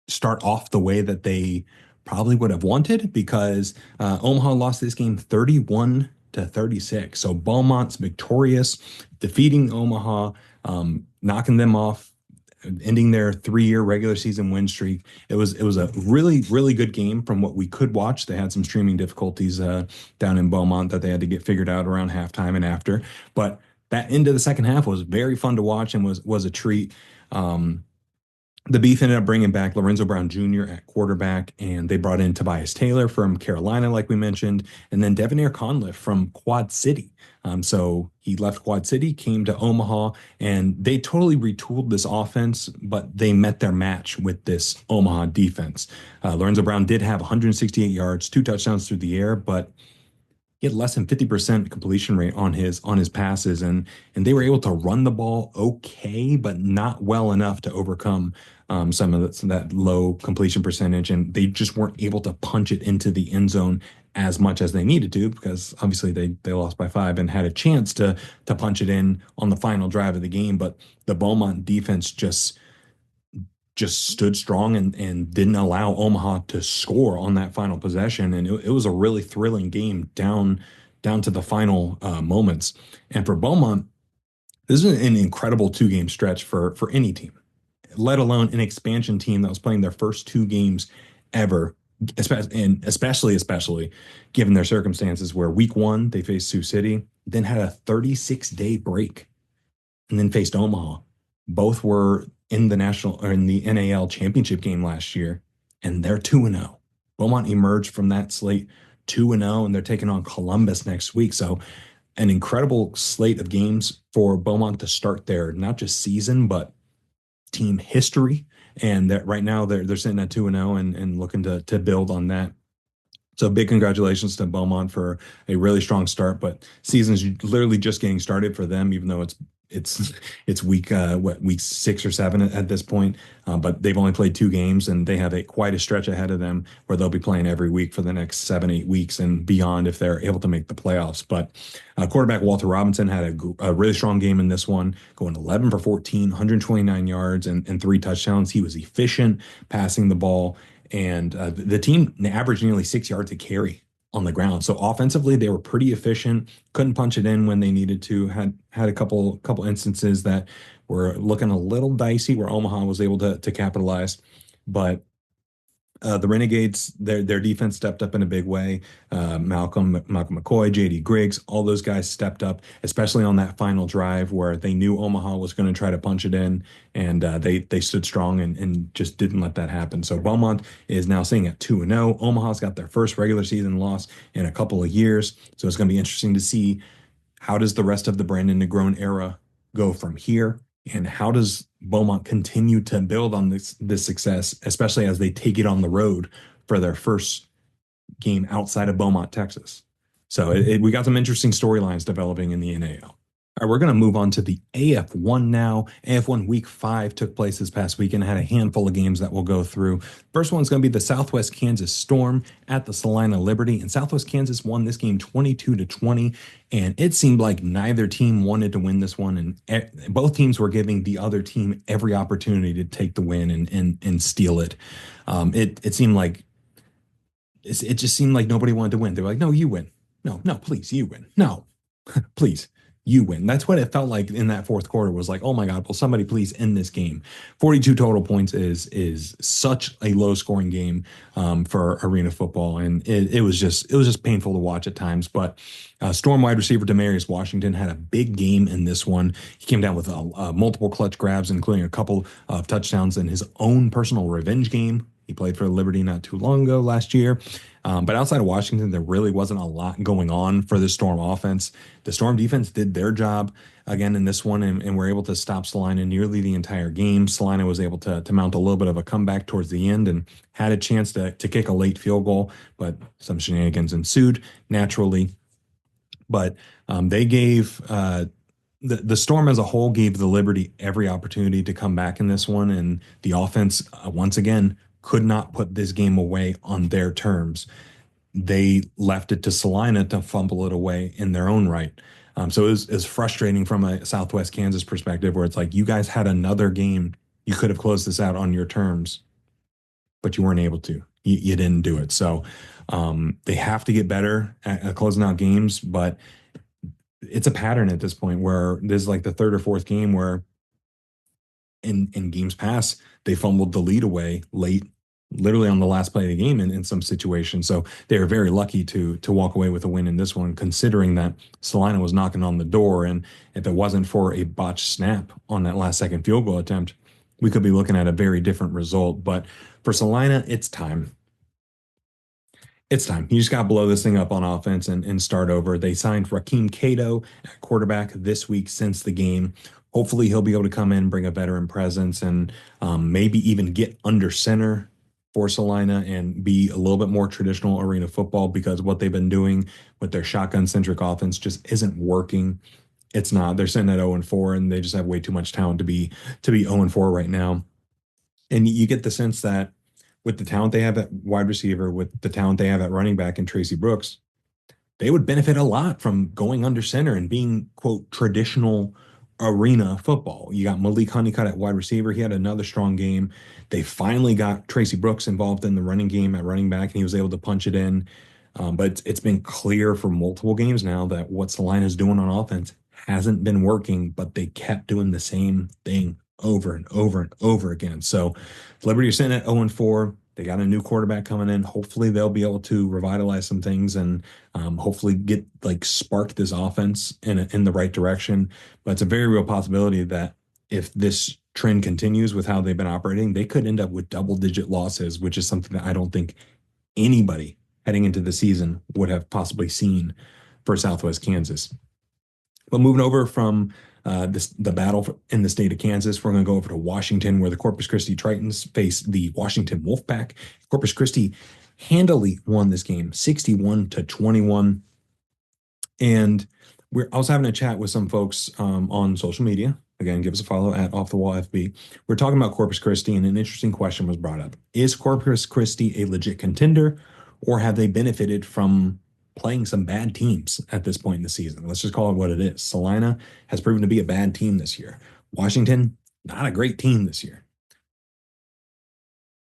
start off the way that they probably would have wanted because Omaha lost this game 31-36. So Beaumont's victorious, defeating Omaha, knocking them off, ending their 3 year regular season win streak. It was a really, really good game from what we could watch. They had some streaming difficulties down in Beaumont that they had to get figured out around halftime and after. But that end of the second half was very fun to watch and was a treat. The Beef ended up bringing back Lorenzo Brown Jr. at quarterback, and they brought in Tobias Taylor from Carolina, like we mentioned, and then Devonair Conliffe from Quad City. So he left Quad City, came to Omaha, and they totally retooled this offense, but they met their match with this Omaha defense. Lorenzo Brown did have 168 yards, 2 touchdowns through the air, but he had less than 50% completion rate on his passes, and they were able to run the ball okay, but not well enough to overcome some of that low completion percentage, and they just weren't able to punch it into the end zone as much as they needed to because obviously they lost by 5 and had a chance to punch it in on the final drive of the game, but the Beaumont defense just stood strong and didn't allow Omaha to score on that final possession. And it was a really thrilling game down to the final moments. And for Beaumont, this is an incredible 2 game stretch for any team, let alone an expansion team that was playing their first 2 games ever, especially given their circumstances where week 1 they faced Sioux City, then had a 36-day break and then faced Omaha. Both were in the national or in the NAL championship game last year, and they're 2-0. Beaumont emerged from that slate 2-0, and they're taking on Columbus next week. So an incredible slate of games for Beaumont to start their not just season, but team history. And that right now they're sitting at 2-0 and looking to build on that. So big congratulations to Beaumont for a really strong start, but season's literally just getting started for them, even though it's week 6 or 7 at this point. But they've only played 2 games, and they have quite a stretch ahead of them where they'll be playing every week for the next 7-8 weeks and beyond if they're able to make the playoffs. But quarterback Walter Robinson had a really strong game in this one, going 11 for 14, 129 yards and 3 touchdowns. He was efficient passing the ball. And the team averaged nearly 6 yards a carry on the ground. So offensively, they were pretty efficient. Couldn't punch it in when they needed to. Had a couple instances that were looking a little dicey where Omaha was able to capitalize. But the Renegades, their defense stepped up in a big way. Malcolm McCoy, JD Griggs, all those guys stepped up, especially on that final drive where they knew Omaha was going to try to punch it in, and they stood strong and just didn't let that happen. So Beaumont is now sitting at 2-0. Omaha's got their first regular season loss in a couple of years, so it's going to be interesting to see how does the rest of the Brandon Negron era go from here. And how does Beaumont continue to build on this success, especially as they take it on the road for their first game outside of Beaumont, Texas? So we got some interesting storylines developing in the NAL. All right, we're going to move on to the AF1 now. AF1 Week 5 took place this past weekend. Had a handful of games that we'll go through. First one's going to be the Southwest Kansas Storm at the Salina Liberty. And Southwest Kansas won this game 22-20. And it seemed like neither team wanted to win this one. And both teams were giving the other team every opportunity to take the win and steal it. It seemed like it just seemed like nobody wanted to win. They were like, no, you win. No, please, you win. No. Please, you win. That's what it felt like in that fourth quarter was like, oh my God, will somebody please end this game? 42 total points is such a low scoring game for arena football. And it was just painful to watch at times. But Storm wide receiver Demarius Washington had a big game in this one. He came down with multiple clutch grabs, including a couple of touchdowns in his own personal revenge game. He played for Liberty not too long ago last year. But outside of Washington, there really wasn't a lot going on for the Storm offense. The Storm defense did their job again in this one and were able to stop Salina nearly the entire game. Salina was able to mount a little bit of a comeback towards the end and had a chance to kick a late field goal, but some shenanigans ensued naturally. But they gave the Storm as a whole gave the Liberty every opportunity to come back in this one, and the offense once again could not put this game away on their terms. They left it to Salina to fumble it away in their own right. So it was frustrating from a Southwest Kansas perspective, where it's like you guys had another game, you could have closed this out on your terms, but you weren't able to. You didn't do it. So they have to get better at closing out games, but it's a pattern at this point where this is like the third or fourth game where in games past they fumbled the lead away late, literally on the last play of the game in some situations. So they were very lucky to walk away with a win in this one, considering that Salina was knocking on the door. And if it wasn't for a botched snap on that last second field goal attempt, we could be looking at a very different result. But for Salina, it's time. It's time. You just got to blow this thing up on offense and start over. They signed Rakeem Cato at quarterback this week since the game. Hopefully, he'll be able to come in, bring a veteran presence, and maybe even get under center for Salina and be a little bit more traditional arena football, because what they've been doing with their shotgun-centric offense just isn't working. It's not. They're sitting at 0-4, and they just have way too much talent to be 0-4 right now. And you get the sense that with the talent they have at wide receiver, with the talent they have at running back and Tracy Brooks, they would benefit a lot from going under center and being, quote, traditional arena football. You got Malik Honeycutt at wide receiver. He had another strong game. They finally got Tracy Brooks involved in the running game at running back, and he was able to punch it in. But it's been clear for multiple games now that what Salina is doing on offense hasn't been working, but they kept doing the same thing over and over and over again. So Liberty are sitting at 0-4. They got a new quarterback coming in. Hopefully they'll be able to revitalize some things and hopefully get spark this offense in the right direction. But it's a very real possibility that if this trend continues with how they've been operating, they could end up with double-digit losses, which is something that I don't think anybody heading into the season would have possibly seen for Southwest Kansas. But moving over from the battle in the state of Kansas, we're going to go over to Washington, where the Corpus Christi Tritons face the Washington Wolfpack. Corpus Christi handily won this game, 61-21. And I was having a chat with some folks on social media. Again, give us a follow at Off the Wall FB. We're talking about Corpus Christi, and an interesting question was brought up. Is Corpus Christi a legit contender, or have they benefited from playing some bad teams at this point in the season? Let's just call it what it is. Salina has proven to be a bad team this year. Washington, not a great team this year.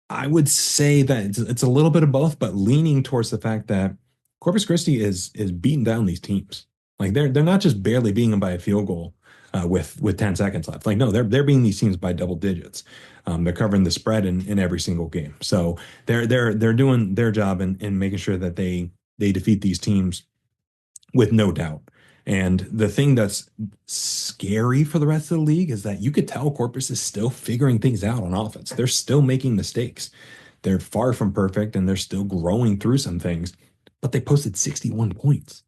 I would say that it's a little bit of both, but leaning towards the fact that Corpus Christi is beating down these teams. They're not just barely beating them by a field goal with 10 seconds left. No, they're beating these teams by double digits. They're covering the spread in every single game. So they're doing their job in making sure that they defeat these teams with no doubt. And the thing that's scary for the rest of the league is that you could tell Corpus is still figuring things out on offense. They're still making mistakes. They're far from perfect, and they're still growing through some things, but they posted 61 points.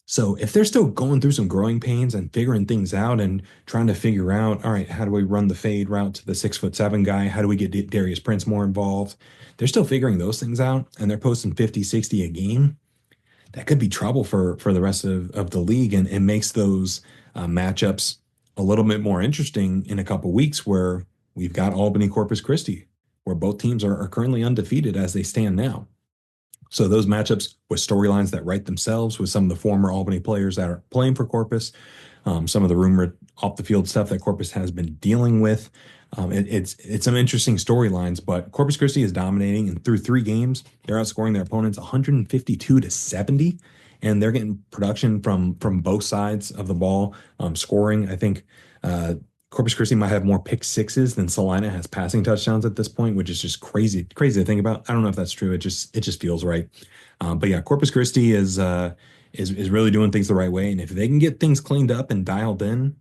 So if they're still going through some growing pains and figuring things out and trying to figure out, all right, how do we run the fade route to the 6'7" guy? How do we get Darius Prince more involved? They're still figuring those things out, and they're posting 50, 60 a game. That could be trouble for the rest of the league, and it makes those matchups a little bit more interesting in a couple weeks, where we've got Albany, Corpus Christi, where both teams are currently undefeated as they stand now. So those matchups with storylines that write themselves, with some of the former Albany players that are playing for Corpus, some of the rumored off the field stuff that Corpus has been dealing with. It's some interesting storylines, but Corpus Christi is dominating, and through 3 games, they're outscoring their opponents 152-70 and they're getting production from both sides of the ball. Scoring, I think Corpus Christi might have more pick sixes than Salina has passing touchdowns at this point, which is just crazy to think about. I don't know if that's true. It just feels right. But yeah, Corpus Christi is really doing things the right way, and if they can get things cleaned up and dialed in,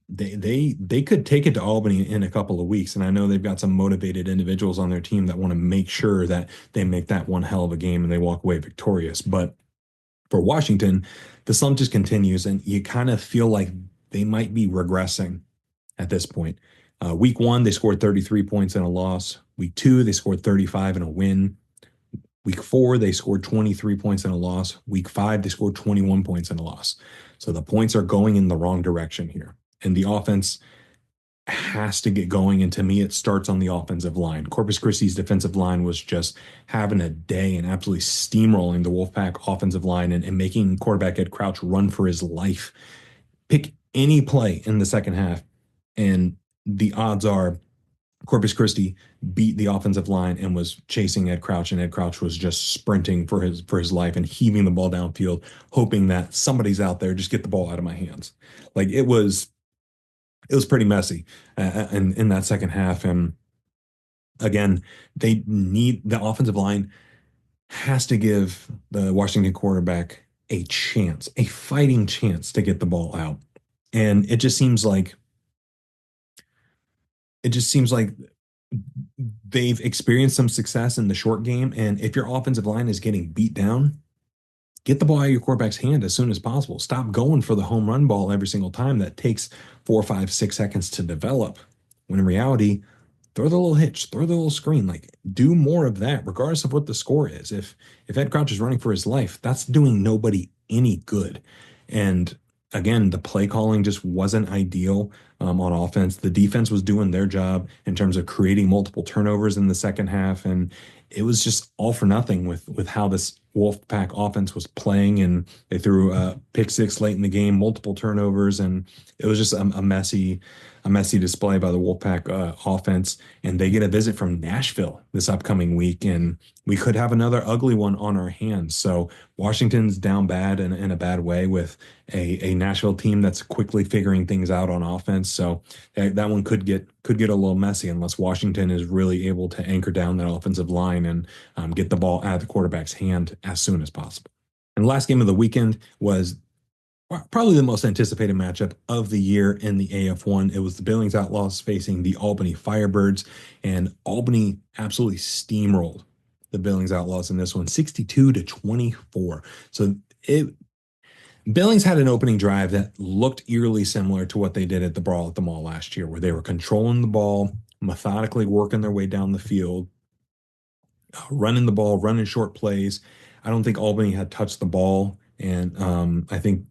they could take it to Albany in a couple of weeks. And I know they've got some motivated individuals on their team that want to make sure that they make that one hell of a game and they walk away victorious. But for Washington, the slump just continues, and you kind of feel like they might be regressing at this point. Week 1, they scored 33 points in a loss. Week 2, they scored 35 in a win. Week 4, they scored 23 points in a loss. Week 5, they scored 21 points in a loss. So the points are going in the wrong direction here. And the offense has to get going. And to me, it starts on the offensive line. Corpus Christi's defensive line was just having a day and absolutely steamrolling the Wolfpack offensive line and making quarterback Ed Crouch run for his life. Pick any play in the second half, and the odds are Corpus Christi beat the offensive line and was chasing Ed Crouch, and Ed Crouch was just sprinting for his life and heaving the ball downfield, hoping that somebody's out there, just get the ball out of my hands. Like it was pretty messy in that second half. And again, the offensive line has to give the Washington quarterback a chance, a fighting chance to get the ball out. And it just seems like they've experienced some success in the short game. And if your offensive line is getting beat down, get the ball out of your quarterback's hand as soon as possible. Stop going for the home run ball every single time that takes 4, 5, 6 seconds to develop. When in reality, throw the little hitch, throw the little screen, like do more of that, regardless of what the score is. If Ed Crouch is running for his life, that's doing nobody any good. And again, the play calling just wasn't ideal on offense. The defense was doing their job in terms of creating multiple turnovers in the second half, and it was just all for nothing with how this Wolfpack offense was playing. And they threw a pick six late in the game, multiple turnovers, and it was just a messy display by the Wolfpack offense. And they get a visit from Nashville this upcoming week, and we could have another ugly one on our hands. So Washington's down bad in a bad way with a Nashville team that's quickly figuring things out on offense. So that one could get a little messy unless Washington is really able to anchor down that offensive line and get the ball out of the quarterback's hand as soon as possible. And the last game of the weekend was probably the most anticipated matchup of the year in the AF1. It was the Billings Outlaws facing the Albany Firebirds, and Albany absolutely steamrolled the Billings Outlaws in this one, 62-24. So Billings had an opening drive that looked eerily similar to what they did at the Brawl at the Mall last year, where they were controlling the ball, methodically working their way down the field, running the ball, running short plays. I don't think Albany had touched the ball, and I think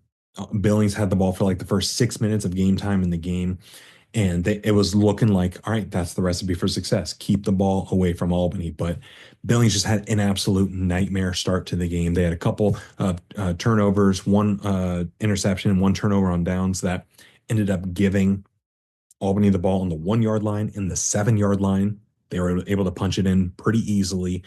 Billings had the ball for like the first 6 minutes of game time in the game. And it was looking like, all right, that's the recipe for success. Keep the ball away from Albany. But Billings just had an absolute nightmare start to the game. They had a couple of turnovers, one interception, and one turnover on downs that ended up giving Albany the ball on the 1 yard line and the 7 yard line. They were able to punch it in pretty easily.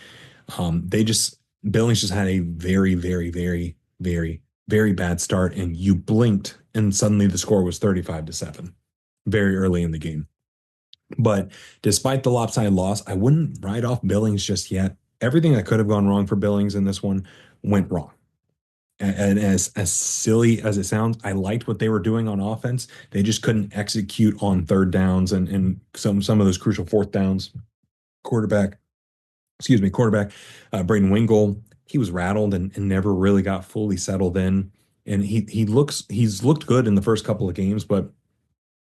Billings just had a very, very, very, very, very bad start. And you blinked, and suddenly the score was 35-7. Very early in the game. But despite the lopsided loss, I wouldn't write off Billings just yet. Everything that could have gone wrong for Billings in this one went wrong. And as silly as it sounds, I liked what they were doing on offense. They just couldn't execute on third downs and some of those crucial fourth downs. Quarterback, Braden Wingle, he was rattled and never really got fully settled in. And he's looked good in the first couple of games, but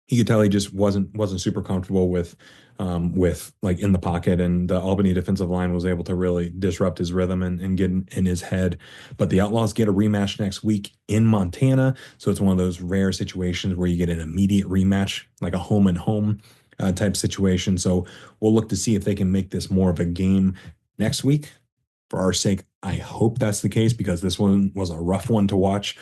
you could tell he just wasn't super comfortable with like in the pocket, and the Albany defensive line was able to really disrupt his rhythm and get in his head. But the Outlaws get a rematch next week in Montana, so it's one of those rare situations where you get an immediate rematch, like a home and home type situation. So we'll look to see if they can make this more of a game next week. For our sake, I hope that's the case, because this one was a rough one to watch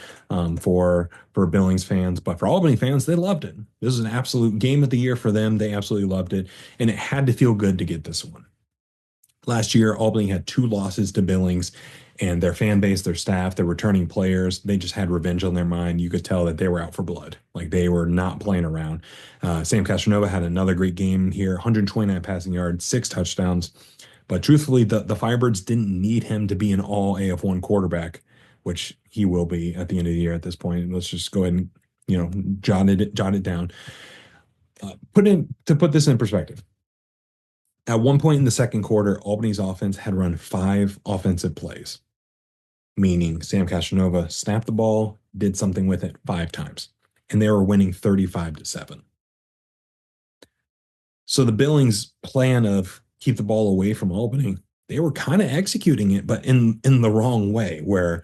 for Billings fans. But for Albany fans, they loved it. This is an absolute game of the year for them. They absolutely loved it. And it had to feel good to get this one. Last year, Albany had 2 losses to Billings, And their fan base, their staff, their returning players, they just had revenge on their mind. You could tell that they were out for blood. Like they were not playing around. Sam Castronova had another great game here, 129 passing yards, 6 touchdowns. But truthfully, the Firebirds didn't need him to be an all AF1 quarterback, which he will be at the end of the year at this point. Let's just go ahead and, jot it down. Put this in perspective. At one point in the second quarter, Albany's offense had run 5 offensive plays, meaning Sam Castronova snapped the ball, did something with it 5 times, and they were winning 35-7. So the Billings plan of keep the ball away from Albany, they were kind of executing it, but in the wrong way, where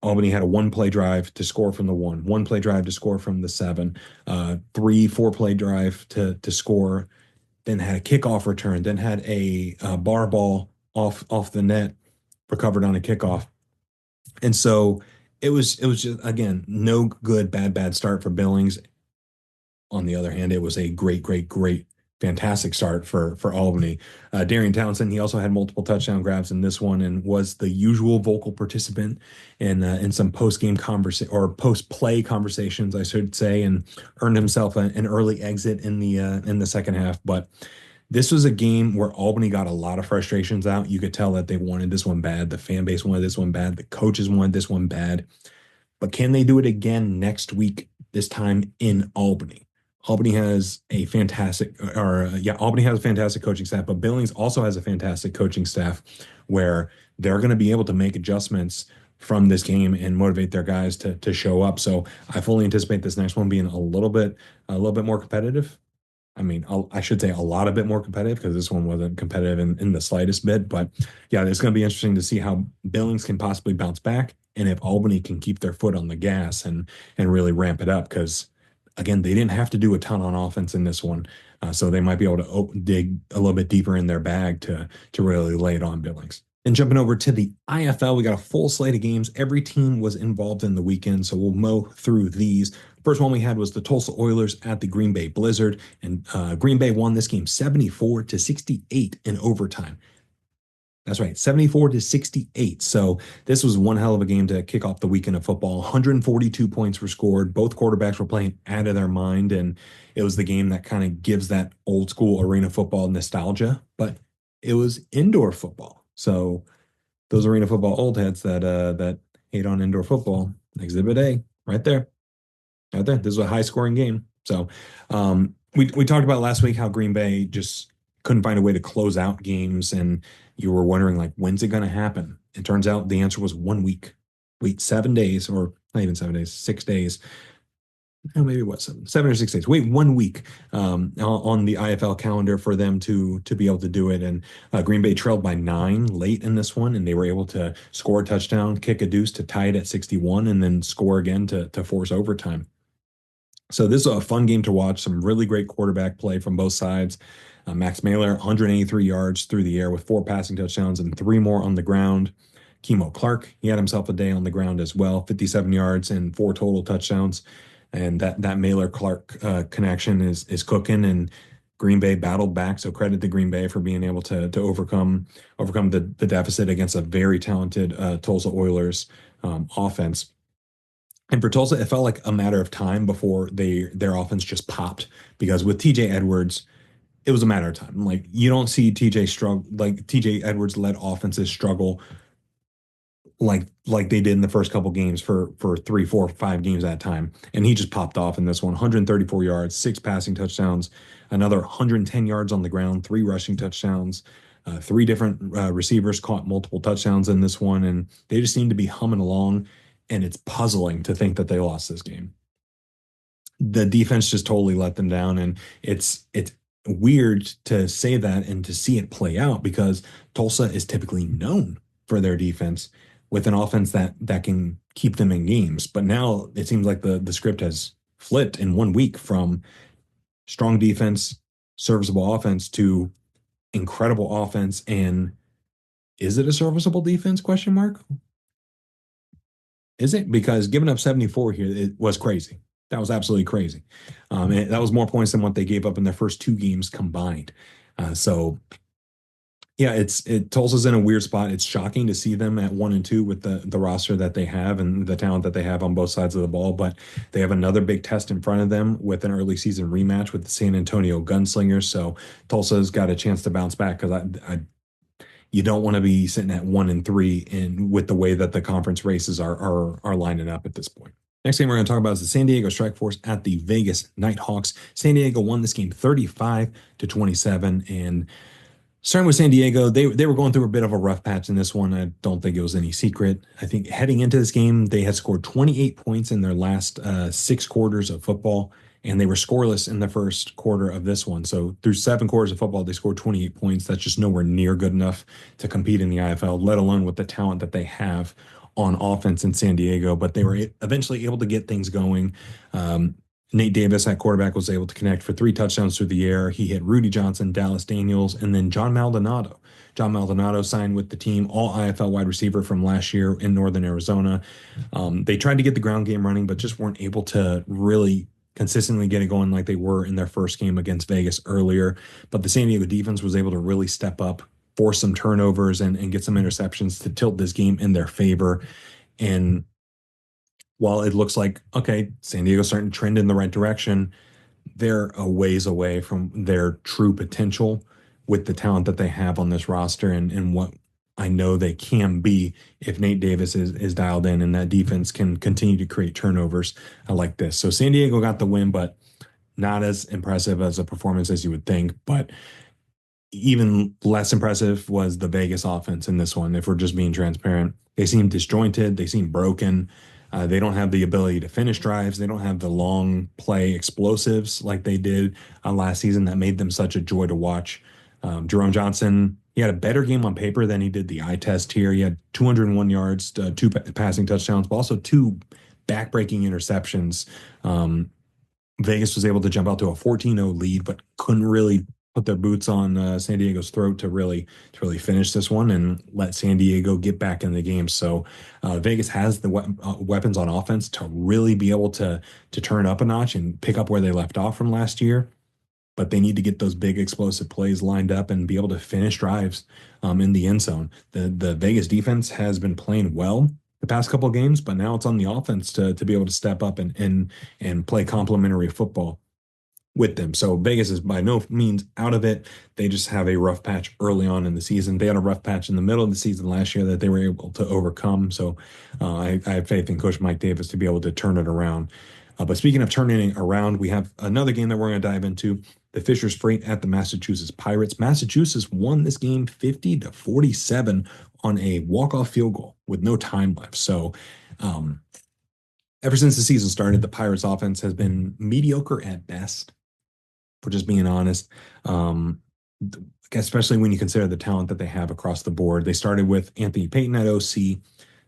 Albany had a 1-play drive to score from the 1 play drive to score from the 7, 3-4 play drive to score, then had a kickoff return, then had a bar ball off the net, recovered on a kickoff. And so it was just, again, no good, bad start for Billings. On the other hand, it was a great, fantastic start for Albany. Darian Townsend, he also had multiple touchdown grabs in this one and was the usual vocal participant in some post-game conversation or post-play conversations, I should say, and earned himself an early exit in the second half. But this was a game where Albany got a lot of frustrations out. You could tell that they wanted this one bad. The fan base wanted this one bad. The coaches wanted this one bad. But can they do it again next week, this time in Albany? Albany has a fantastic coaching staff, but Billings also has a fantastic coaching staff where they're going to be able to make adjustments from this game and motivate their guys to show up. So I fully anticipate this next one being a little bit more competitive. I mean, I should say a lot a bit more competitive because this one wasn't competitive in the slightest bit. But yeah, it's going to be interesting to see how Billings can possibly bounce back and if Albany can keep their foot on the gas and really ramp it up because again, they didn't have to do a ton on offense in this one, so they might be able to dig a little bit deeper in their bag to really lay it on Billings. And jumping over to the IFL, we got a full slate of games. Every team was involved in the weekend, so we'll mow through these. First one we had was the Tulsa Oilers at the Green Bay Blizzard, and Green Bay won this game 74-68 in overtime. That's right, 74-68. So this was one hell of a game to kick off the weekend of football. 142 points were scored. Both quarterbacks were playing out of their mind, and it was the game that kind of gives that old school arena football nostalgia, but it was indoor football. So those arena football old heads that hate on indoor football, Exhibit A, right there. Right there. This was a high scoring game. So we talked about last week how Green Bay just couldn't find a way to close out games, and you were wondering, like, when's it going to happen? It turns out the answer was 1 week. Wait, 7 days, or not even 7 days, 6 days. Oh, maybe what, 7 or 6 days. Wait, 1 week on the IFL calendar for them to be able to do it. And Green Bay trailed by 9 late in this one, and they were able to score a touchdown, kick a deuce to tie it at 61, and then score again to force overtime. So this is a fun game to watch. Some really great quarterback play from both sides. Max Mailer, 183 yards through the air with 4 passing touchdowns and 3 more on the ground. Kimo Clark, he had himself a day on the ground as well, 57 yards and 4 total touchdowns. And that Mailer-Clark connection is cooking, and Green Bay battled back. So credit to Green Bay for being able to overcome the deficit against a very talented Tulsa Oilers offense. And for Tulsa, it felt like a matter of time before their offense just popped, because with TJ Edwards, it was a matter of time. Like, you don't see TJ Edwards led offenses struggle like they did in the first couple games for 3, 4, 5 games at a time. And he just popped off in this one. 134 yards, 6 passing touchdowns, another 110 yards on the ground, 3 rushing touchdowns. 3 different receivers caught multiple touchdowns in this one, and they just seem to be humming along, and it's puzzling to think that they lost this game. The defense just totally let them down, and it's weird to say that and to see it play out because Tulsa is typically known for their defense with an offense that can keep them in games. But now it seems like the script has flipped in 1 week from strong defense, serviceable offense to incredible offense. And is it a serviceable defense? Question mark. Is it? Because giving up 74 here, it was crazy. That was absolutely crazy. And that was more points than what they gave up in their first 2 games combined. So Yeah, Tulsa's in a weird spot. It's shocking to see them at 1-2 with the roster that they have and the talent that they have on both sides of the ball. But they have another big test in front of them with an early season rematch with the San Antonio Gunslingers. So Tulsa's got a chance to bounce back because you don't want to be sitting at 1-3 and with the way that the conference races are lining up at this point. Next game we're going to talk about is the San Diego Strike Force at the Vegas Nighthawks. San Diego won this game 35-27, and starting with San Diego, they were going through a bit of a rough patch in this one. I don't think it was any secret. I think heading into this game, they had scored 28 points in their last 6 quarters of football, and they were scoreless in the first quarter of this one. So through 7 quarters of football, they scored 28 points. That's just nowhere near good enough to compete in the IFL, let alone with the talent that they have on offense in San Diego. But they were eventually able to get things going. Nate Davis at quarterback was able to connect for 3 touchdowns through the air. He hit Rudy Johnson, Dallas Daniels, and then John Maldonado. John Maldonado signed with the team, all IFL wide receiver from last year in Northern Arizona. They tried to get the ground game running, but just weren't able to really consistently get it going like they were in their first game against Vegas earlier. But the San Diego defense was able to really step up, force some turnovers, and get some interceptions to tilt this game in their favor. And while it looks like, okay, San Diego's starting to trend in the right direction, they're a ways away from their true potential with the talent that they have on this roster and what I know they can be if Nate Davis is dialed in and that defense can continue to create turnovers like this. So San Diego got the win, but not as impressive as a performance as you would think. But even less impressive was the Vegas offense in this one, if we're just being transparent. They seem disjointed, they seem broken. They don't have the ability to finish drives. They don't have the long play explosives like they did last season that made them such a joy to watch. Jerome Johnson, he had a better game on paper than he did the eye test here. He had 201 yards, 2 passing touchdowns, but also 2 backbreaking interceptions. Vegas was able to jump out to a 14-0 lead, but couldn't really put their boots on San Diego's throat to really finish this one and let San Diego get back in the game. So Vegas has the weapons on offense to really be able to turn up a notch and pick up where they left off from last year. But they need to get those big explosive plays lined up and be able to finish drives in the end zone. The Vegas defense has been playing well the past couple of games, but now it's on the offense to be able to step up and play complementary football with them. So Vegas is by no means out of it. They just have a rough patch early on in the season. They had a rough patch in the middle of the season last year that they were able to overcome. So I have faith in Coach Mike Davis to be able to turn it around. But speaking of turning it around, we have another game that we're going to dive into. The Fisher's Freight at the Massachusetts Pirates. Massachusetts won this game 50-47 on a walk-off field goal with no time left. So ever since the season started, the Pirates offense has been mediocre at best, for just being honest. Especially when you consider the talent that they have across the board. They started with Anthony Payton at OC,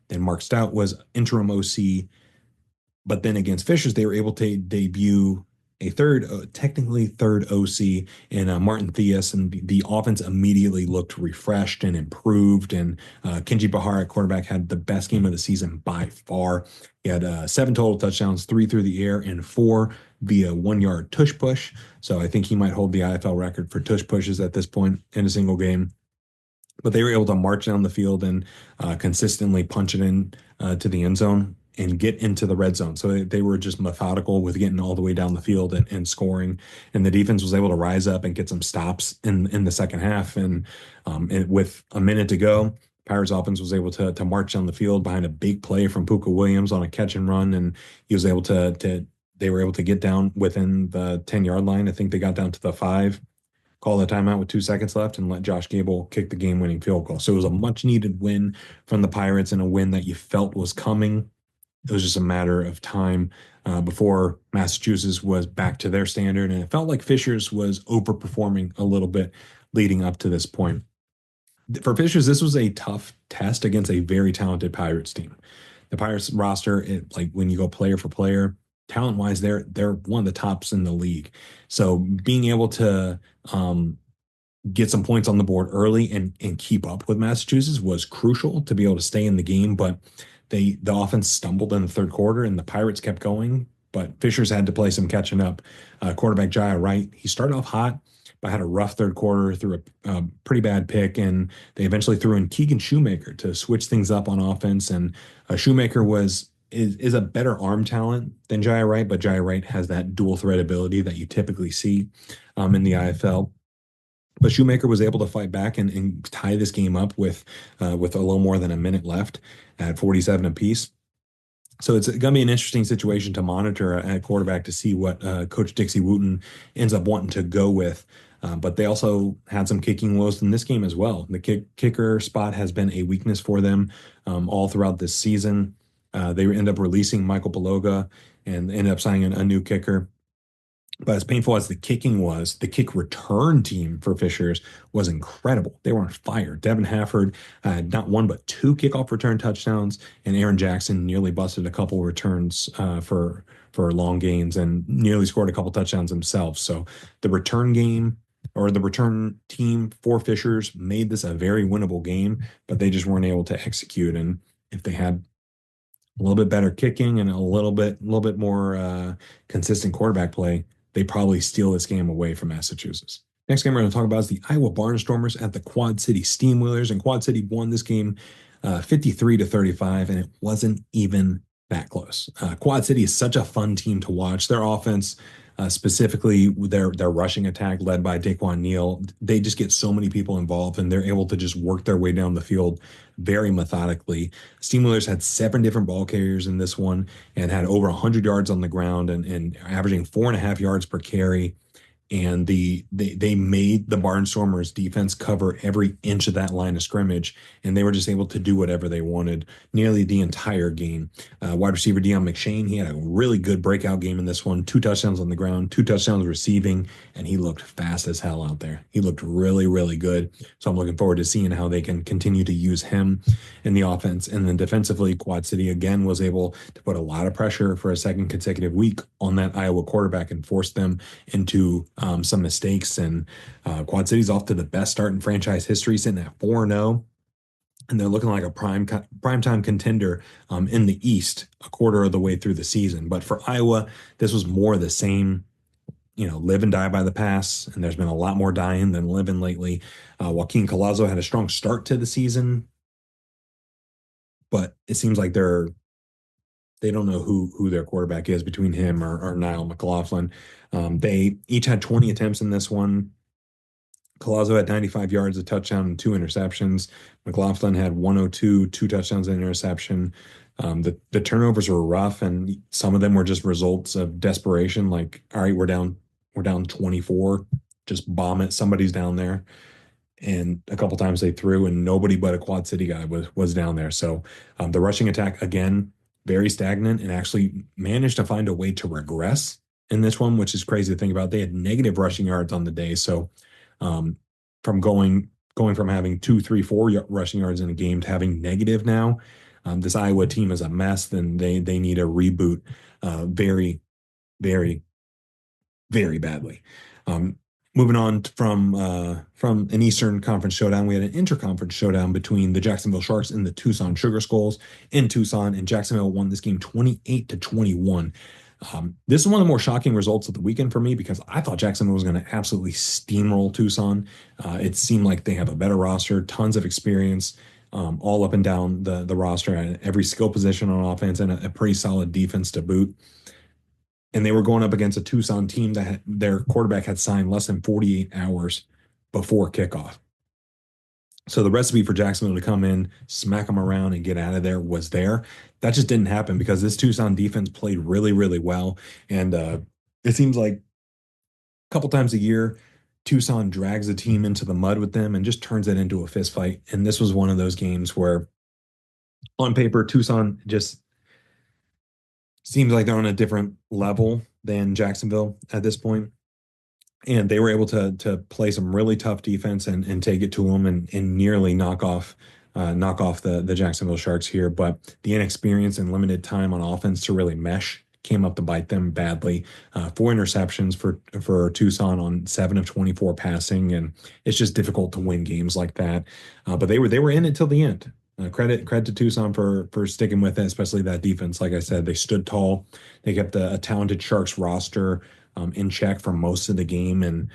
then Mark Stout was interim OC, but then against Fishers, they were able to debut a technically third OC in Martin Theus, and the offense immediately looked refreshed and improved. And Kenji Bahar at quarterback had the best game of the season by far. He had 7 total touchdowns, 3 through the air, and 4 via 1-yard tush push. So I think he might hold the IFL record for tush pushes at this point in a single game. But they were able to march down the field and consistently punch it in to the end zone and get into the red zone. So they were just methodical with getting all the way down the field and scoring. And the defense was able to rise up and get some stops in the second half. And with a minute to go, Pirates offense was able to march down the field behind a big play from Puka Williams on a catch and run. And he was able they were able to get down within the 10-yard line. I think they got down to the 5, call the timeout with 2 seconds left, and let Josh Gable kick the game-winning field goal. So it was a much-needed win from the Pirates and a win that you felt was coming. It was just a matter of time before Massachusetts was back to their standard, and it felt like Fishers was overperforming a little bit leading up to this point. For Fishers, this was a tough test against a very talented Pirates team. The Pirates roster, like when you go player for player, talent-wise, they're one of the tops in the league. So being able to get some points on the board early and keep up with Massachusetts was crucial to be able to stay in the game. But the offense stumbled in the third quarter, and the Pirates kept going but Fishers had to play some catching up. Quarterback Jaya Wright, he started off hot, but had a rough third quarter, threw a pretty bad pick, and they eventually threw in Keegan Shoemaker to switch things up on offense. And Shoemaker is a better arm talent than Jaya Wright, but Jaya Wright has that dual threat ability that you typically see in the IFL. But Shoemaker was able to fight back and tie this game up with a little more than a minute left at 47 apiece. So it's going to be an interesting situation to monitor at quarterback to see what Coach Dixie Wooten ends up wanting to go with. But they also had some kicking woes in this game as well. The kicker spot has been a weakness for them all throughout this season. They end up releasing Michael Beloga and ended up signing a new kicker. But as painful as the kicking was, the kick return team for Fishers was incredible. They were on fire. Devin Hafford had not one but two kickoff return touchdowns, and Aaron Jackson nearly busted a couple returns for long gains and nearly scored a couple touchdowns himself. So the return game or the return team for Fishers made this a very winnable game, but they just weren't able to execute. And if they had a little bit better kicking and a little bit more consistent quarterback play, they probably steal this game away from Massachusetts. Next game we're going to talk about is the Iowa Barnstormers at the Quad City Steamwheelers, and Quad City won this game 53-35, and it wasn't even that close. Quad City is such a fun team to watch. Their offense, specifically their rushing attack led by Daquan Neal, they just get so many people involved, and they're able to just work their way down the field very methodically. Steamwheelers had 7 different ball carriers in this one and had over 100 yards on the ground and averaging 4.5 yards per carry. And they made the Barnstormers defense cover every inch of that line of scrimmage, and they were just able to do whatever they wanted nearly the entire game. Wide receiver Deion McShane, he had a really good breakout game in this one. 2 touchdowns on the ground, 2 touchdowns receiving, and he looked fast as hell out there. He looked really, really good. So I'm looking forward to seeing how they can continue to use him in the offense. And then defensively, Quad City again was able to put a lot of pressure for a second consecutive week on that Iowa quarterback and force them into some mistakes. And Quad City's off to the best start in franchise history, sitting at 4-0. And they're looking like a primetime contender in the East a quarter of the way through the season. But for Iowa, this was more of the same, live and die by the pass. And there's been a lot more dying than living lately. Joaquin Collazo had a strong start to the season, but it seems like they don't know who their quarterback is between him or Niall McLaughlin. They each had 20 attempts in this one. Collazo had 95 yards, a touchdown, and 2 interceptions. McLaughlin had 102, 2 touchdowns and interception. The turnovers were rough, and some of them were just results of desperation. Like, all right, we're down 24, just bomb it. Somebody's down there. And a couple times they threw, and nobody but a Quad City guy was down there. So the rushing attack, again, very stagnant, and actually managed to find a way to regress in this one, which is crazy to think about. They had negative rushing yards on the day. So from going from having 2, 3, 4 rushing yards in a game to having negative now, this Iowa team is a mess. Then they need a reboot very, very, very badly. Moving on from an Eastern Conference showdown, we had an interconference showdown between the Jacksonville Sharks and the Tucson Sugar Skulls in Tucson, and Jacksonville won this game 28-21. This is one of the more shocking results of the weekend for me because I thought Jacksonville was going to absolutely steamroll Tucson. It seemed like they have a better roster, tons of experience, all up and down the roster at every skill position on offense, and a pretty solid defense to boot. And they were going up against a Tucson team that their quarterback had signed less than 48 hours before kickoff. So the recipe for Jacksonville to come in, smack them around, and get out of there was there. That just didn't happen because this Tucson defense played really, really well. And it seems like a couple times a year, Tucson drags a team into the mud with them and just turns it into a fist fight. And this was one of those games where, on paper, Tucson just seems like they're on a different level than Jacksonville at this point. And they were able to play some really tough defense and take it to them and nearly knock off the Jacksonville Sharks here. But the inexperience and limited time on offense to really mesh came up to bite them badly. 4 interceptions for Tucson on 7 of 24 passing, and it's just difficult to win games like that. But they were in it till the end. Credit to Tucson for sticking with it, especially that defense. Like I said, they stood tall. They kept a talented Sharks roster in check for most of the game, and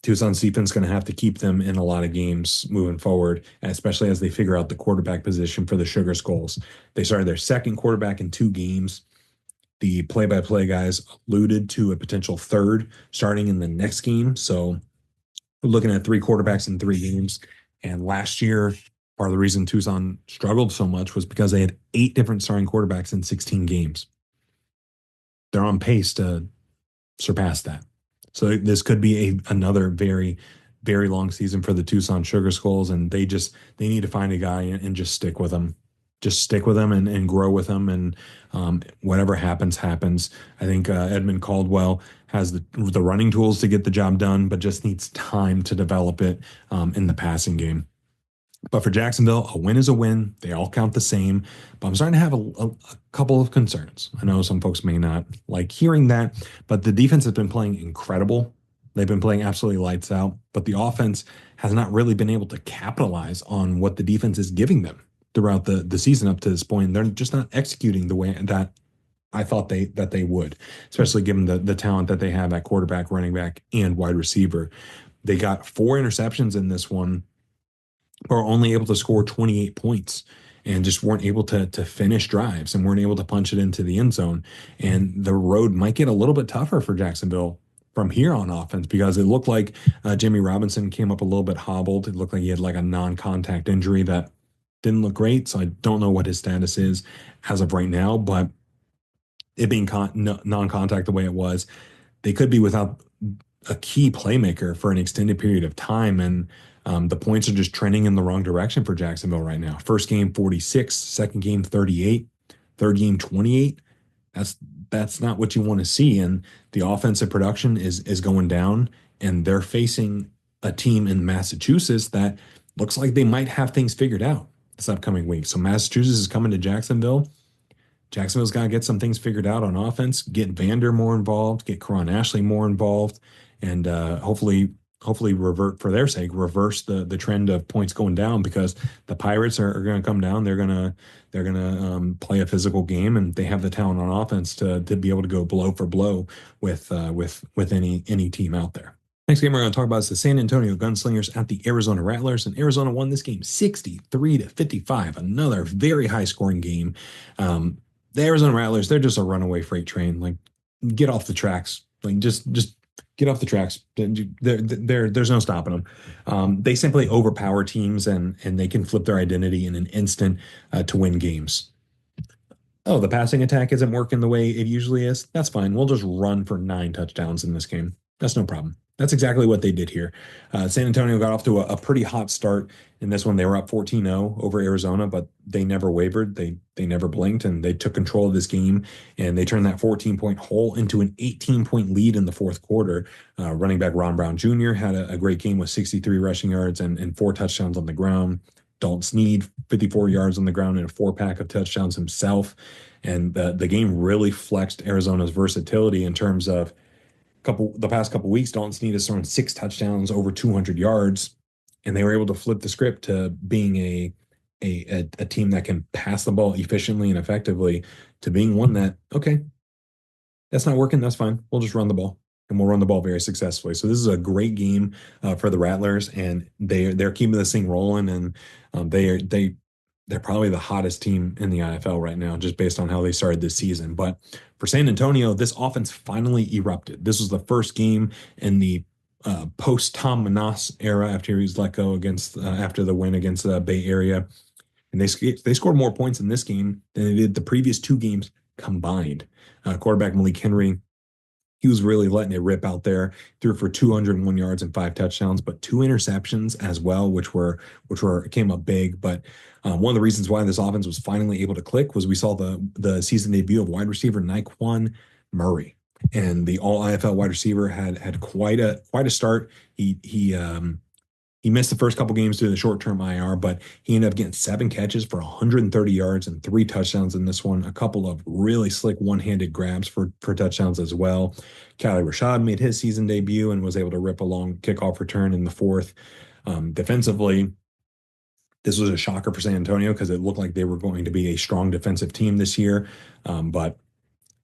Tucson's defense going to have to keep them in a lot of games moving forward, especially as they figure out the quarterback position for the Sugar Skulls. They started their second quarterback in 2 games. The play-by-play guys alluded to a potential third starting in the next game. So we're looking at 3 quarterbacks in 3 games. And last year, part of the reason Tucson struggled so much was because they had 8 different starting quarterbacks in 16 games. They're on pace to surpass that. So this could be another very, very long season for the Tucson Sugar Skulls, and they need to find a guy and just stick with them. Just stick with them and grow with them, and whatever happens, happens. I think Edmund Caldwell has the running tools to get the job done, but just needs time to develop it in the passing game. But for Jacksonville, a win is a win. They all count the same. But I'm starting to have a couple of concerns. I know some folks may not like hearing that, but the defense has been playing incredible. They've been playing absolutely lights out, but the offense has not really been able to capitalize on what the defense is giving them throughout the season up to this point. They're just not executing the way that I thought they would, especially given the talent that they have at quarterback, running back, and wide receiver. They got 4 interceptions in this one, but were only able to score 28 points and just weren't able to finish drives and weren't able to punch it into the end zone. And the road might get a little bit tougher for Jacksonville from here on offense, because it looked like Jimmy Robinson came up a little bit hobbled. It looked like he had like a non-contact injury that didn't look great. So I don't know what his status is as of right now, but it being non-contact the way it was, they could be without a key playmaker for an extended period of time. And the points are just trending in the wrong direction for Jacksonville right now. First game, 46, second game, 38, third game, 28. That's not what you want to see. And the offensive production is going down, and they're facing a team in Massachusetts that looks like they might have things figured out this upcoming week. So Massachusetts is coming to Jacksonville. Jacksonville's got to get some things figured out on offense, get Vander more involved, get Karan Ashley more involved, and hopefully revert, for their sake, reverse the trend of points going down, because the Pirates are going to come down. They're gonna play a physical game, and they have the talent on offense to be able to go blow for blow with any team out there. Next game we're going to talk about is the San Antonio Gunslingers at the Arizona Rattlers, and Arizona won this game 63-55. Another very high scoring game. The Arizona Rattlers, they're just a runaway freight train. Like, get off the tracks. Like, just get off the tracks. There's no stopping them. They simply overpower teams, and they can flip their identity in an instant to win games. Oh, the passing attack isn't working the way it usually is. That's fine. We'll just run for 9 touchdowns in this game. That's no problem. That's exactly what they did here. San Antonio got off to a pretty hot start in this one. They were up 14-0 over Arizona, but they never wavered. They never blinked, and they took control of this game, and they turned that 14-point hole into an 18-point lead in the fourth quarter. Running back Ron Brown Jr. had a great game with 63 rushing yards and 4 touchdowns on the ground. Dalton Sneed, 54 yards on the ground and a 4-pack of touchdowns himself. And the game really flexed Arizona's versatility in terms of the past couple weeks. Dalton Sneed has thrown 6 touchdowns, over 200 yards, and they were able to flip the script to being a team that can pass the ball efficiently and effectively, to being one that, okay, that's not working, that's fine. We'll just run the ball, and we'll run the ball very successfully. So this is a great game for the Rattlers, and they're keeping this thing rolling, and they're probably the hottest team in the NFL right now, just based on how they started this season. But for San Antonio, this offense finally erupted. This was the first game in the post Tom Menas era after he was let go after the win against the Bay Area, and they scored more points in this game than they did the previous 2 games combined. Quarterback Malik Henry, he was really letting it rip out there. Threw for 201 yards and 5 touchdowns, but 2 interceptions as well, which came up big. But one of the reasons why this offense was finally able to click was we saw the season debut of wide receiver Nyquan Murray, and the All IFL wide receiver had quite a start. He missed the first couple games due to the short-term IR, but he ended up getting 7 catches for 130 yards and 3 touchdowns in this one. A couple of really slick one-handed grabs for touchdowns as well. Khalil Rashad made his season debut and was able to rip a long kickoff return in the fourth. Defensively, This was a shocker for San Antonio because it looked like they were going to be a strong defensive team this year. But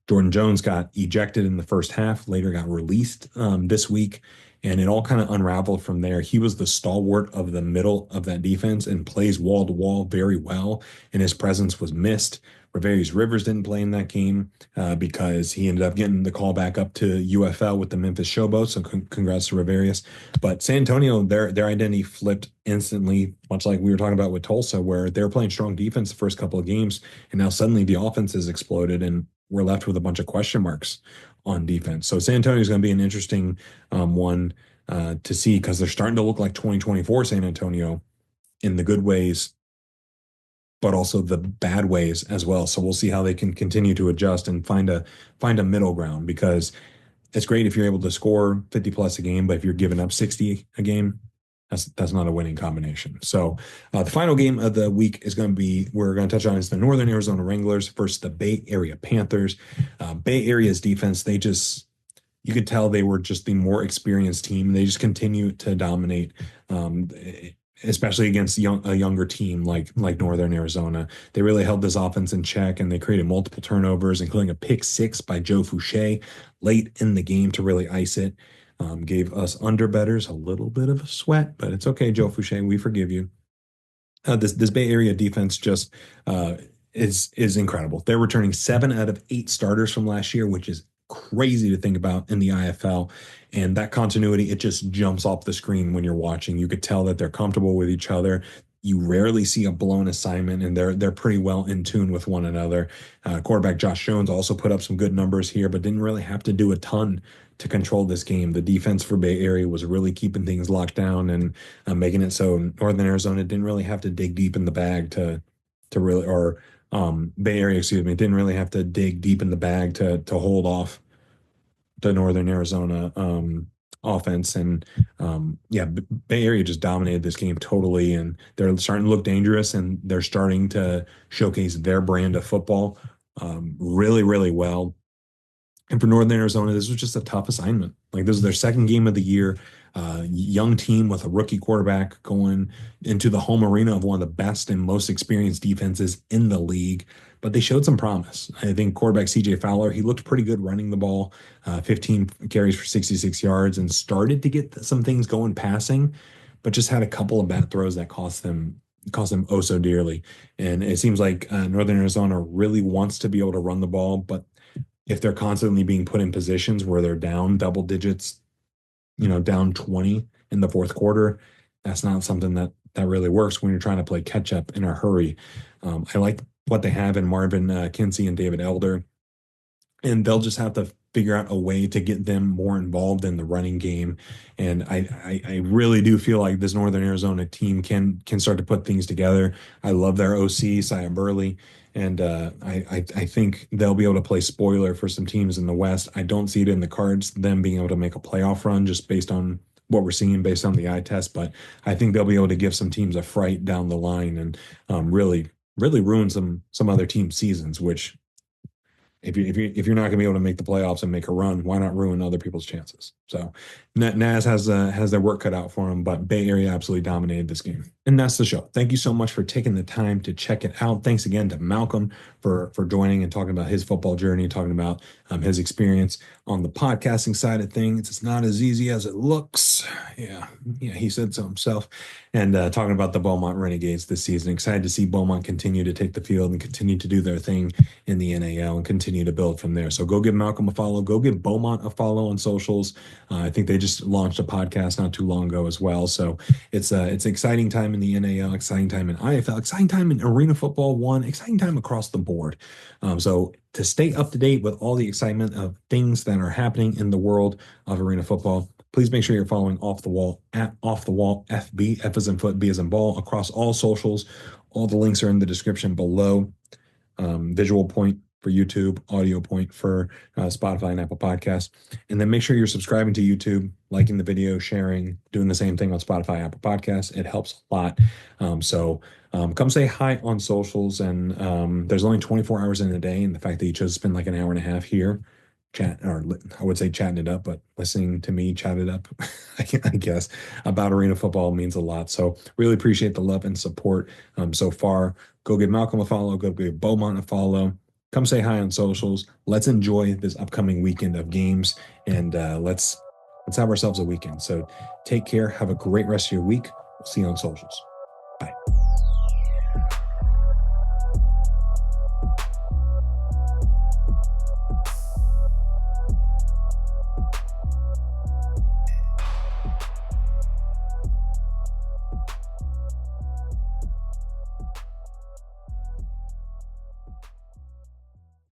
Jordan Jones got ejected in the first half, later got released this week, and it all kind of unraveled from there. He was the stalwart of the middle of that defense and plays wall to wall very well, and his presence was missed. Ravarius Rivers didn't play in that game because he ended up getting the call back up to UFL with the Memphis Showboats. So congrats to Ravarius. But San Antonio, their identity flipped instantly, much like we were talking about with Tulsa, where they were playing strong defense the first couple of games, and now suddenly the offense has exploded, and we're left with a bunch of question marks on defense. So San Antonio is going to be an interesting one to see because they're starting to look like 2024 San Antonio in the good ways, but also the bad ways as well. So we'll see how they can continue to adjust and find a middle ground because it's great if you're able to score 50 plus a game, but if you're giving up 60 a game, that's not a winning combination. So the final game of the week is going to be we're going to touch on is the Northern Arizona Wranglers versus the Bay Area Panthers. Bay Area's defense, you could tell they were just the more experienced team. They just continue to dominate, especially against a younger team like Northern Arizona. They really held this offense in check, and they created multiple turnovers, including a pick six by Joe Fouché late in the game to really ice it. Gave us underbetters a little bit of a sweat, but it's okay, Joe Fouché. We forgive you. This Bay Area defense just is incredible. They're returning 7 out of 8 starters from last year, which is crazy to think about in the IFL. And that continuity, it just jumps off the screen when you're watching. You could tell that they're comfortable with each other. You rarely see a blown assignment, and they're pretty well in tune with one another. Quarterback Josh Jones also put up some good numbers here, but didn't really have to do a ton to control this game. The defense for Bay Area was really keeping things locked down and making it so Northern Arizona didn't really have to dig deep in the bag to really, or Bay Area, excuse me, didn't really have to dig deep in the bag to hold off the Northern Arizona offense. And yeah, Bay Area just dominated this game totally, and they're starting to look dangerous, and they're starting to showcase their brand of football really, really well. And for Northern Arizona, this was just a tough assignment. Like this is their second game of the year. Young team with a rookie quarterback going into the home arena of one of the best and most experienced defenses in the league. But they showed some promise. I think quarterback CJ Fowler, he looked pretty good running the ball, 15 carries for 66 yards, and started to get some things going passing, but just had a couple of bad throws that cost them oh so dearly. And it seems like Northern Arizona really wants to be able to run the ball, but if they're constantly being put in positions where they're down double digits, down 20 in the fourth quarter, that's not something that really works when you're trying to play catch up in a hurry. I like what they have in Marvin Kinsey and David Elder, and they'll just have to figure out a way to get them more involved in the running game. And I really do feel like this Northern Arizona team can start to put things together. I love their OC, Sia Burley. And I think they'll be able to play spoiler for some teams in the West. I don't see it in the cards, them being able to make a playoff run just based on what we're seeing based on the eye test. But I think they'll be able to give some teams a fright down the line and really, really ruin some other teams' seasons, which if you're not going to be able to make the playoffs and make a run, why not ruin other people's chances? So Naz has their work cut out for them, but Bay Area absolutely dominated this game. And that's the show. Thank you so much for taking the time to check it out. Thanks again to Malcolm for joining and talking about his football journey, talking about his experience on the podcasting side of things. It's not as easy as it looks. Yeah, he said so himself. And talking about the Beaumont Renegades this season. Excited to see Beaumont continue to take the field and continue to do their thing in the NAL and continue to build from there. So go give Malcolm a follow. Go give Beaumont a follow on socials. I think they just launched a podcast not too long ago as well. So it's an exciting time in the NAL, exciting time in IFL, exciting time in Arena Football 1, exciting time across the board. So to stay up to date with all the excitement of things that are happening in the world of Arena Football, please make sure you're following Off the Wall at Off the Wall FB, F as in foot, B as in ball, across all socials. All the links are in the description below. Visual point for YouTube, audio point for Spotify and Apple Podcasts. And then make sure you're subscribing to YouTube, liking the video, sharing, doing the same thing on Spotify, Apple Podcasts. It helps a lot. So come say hi on socials. And there's only 24 hours in a day. And the fact that you chose to spend like an hour and a half here I would say chatting it up, but listening to me chat it up, I guess, about arena football means a lot. So really appreciate the love and support so far. Go give Malcolm a follow. Go give Beaumont a follow. Come say hi on socials. Let's enjoy this upcoming weekend of games, and let's have ourselves a weekend. So take care. Have a great rest of your week. See you on socials.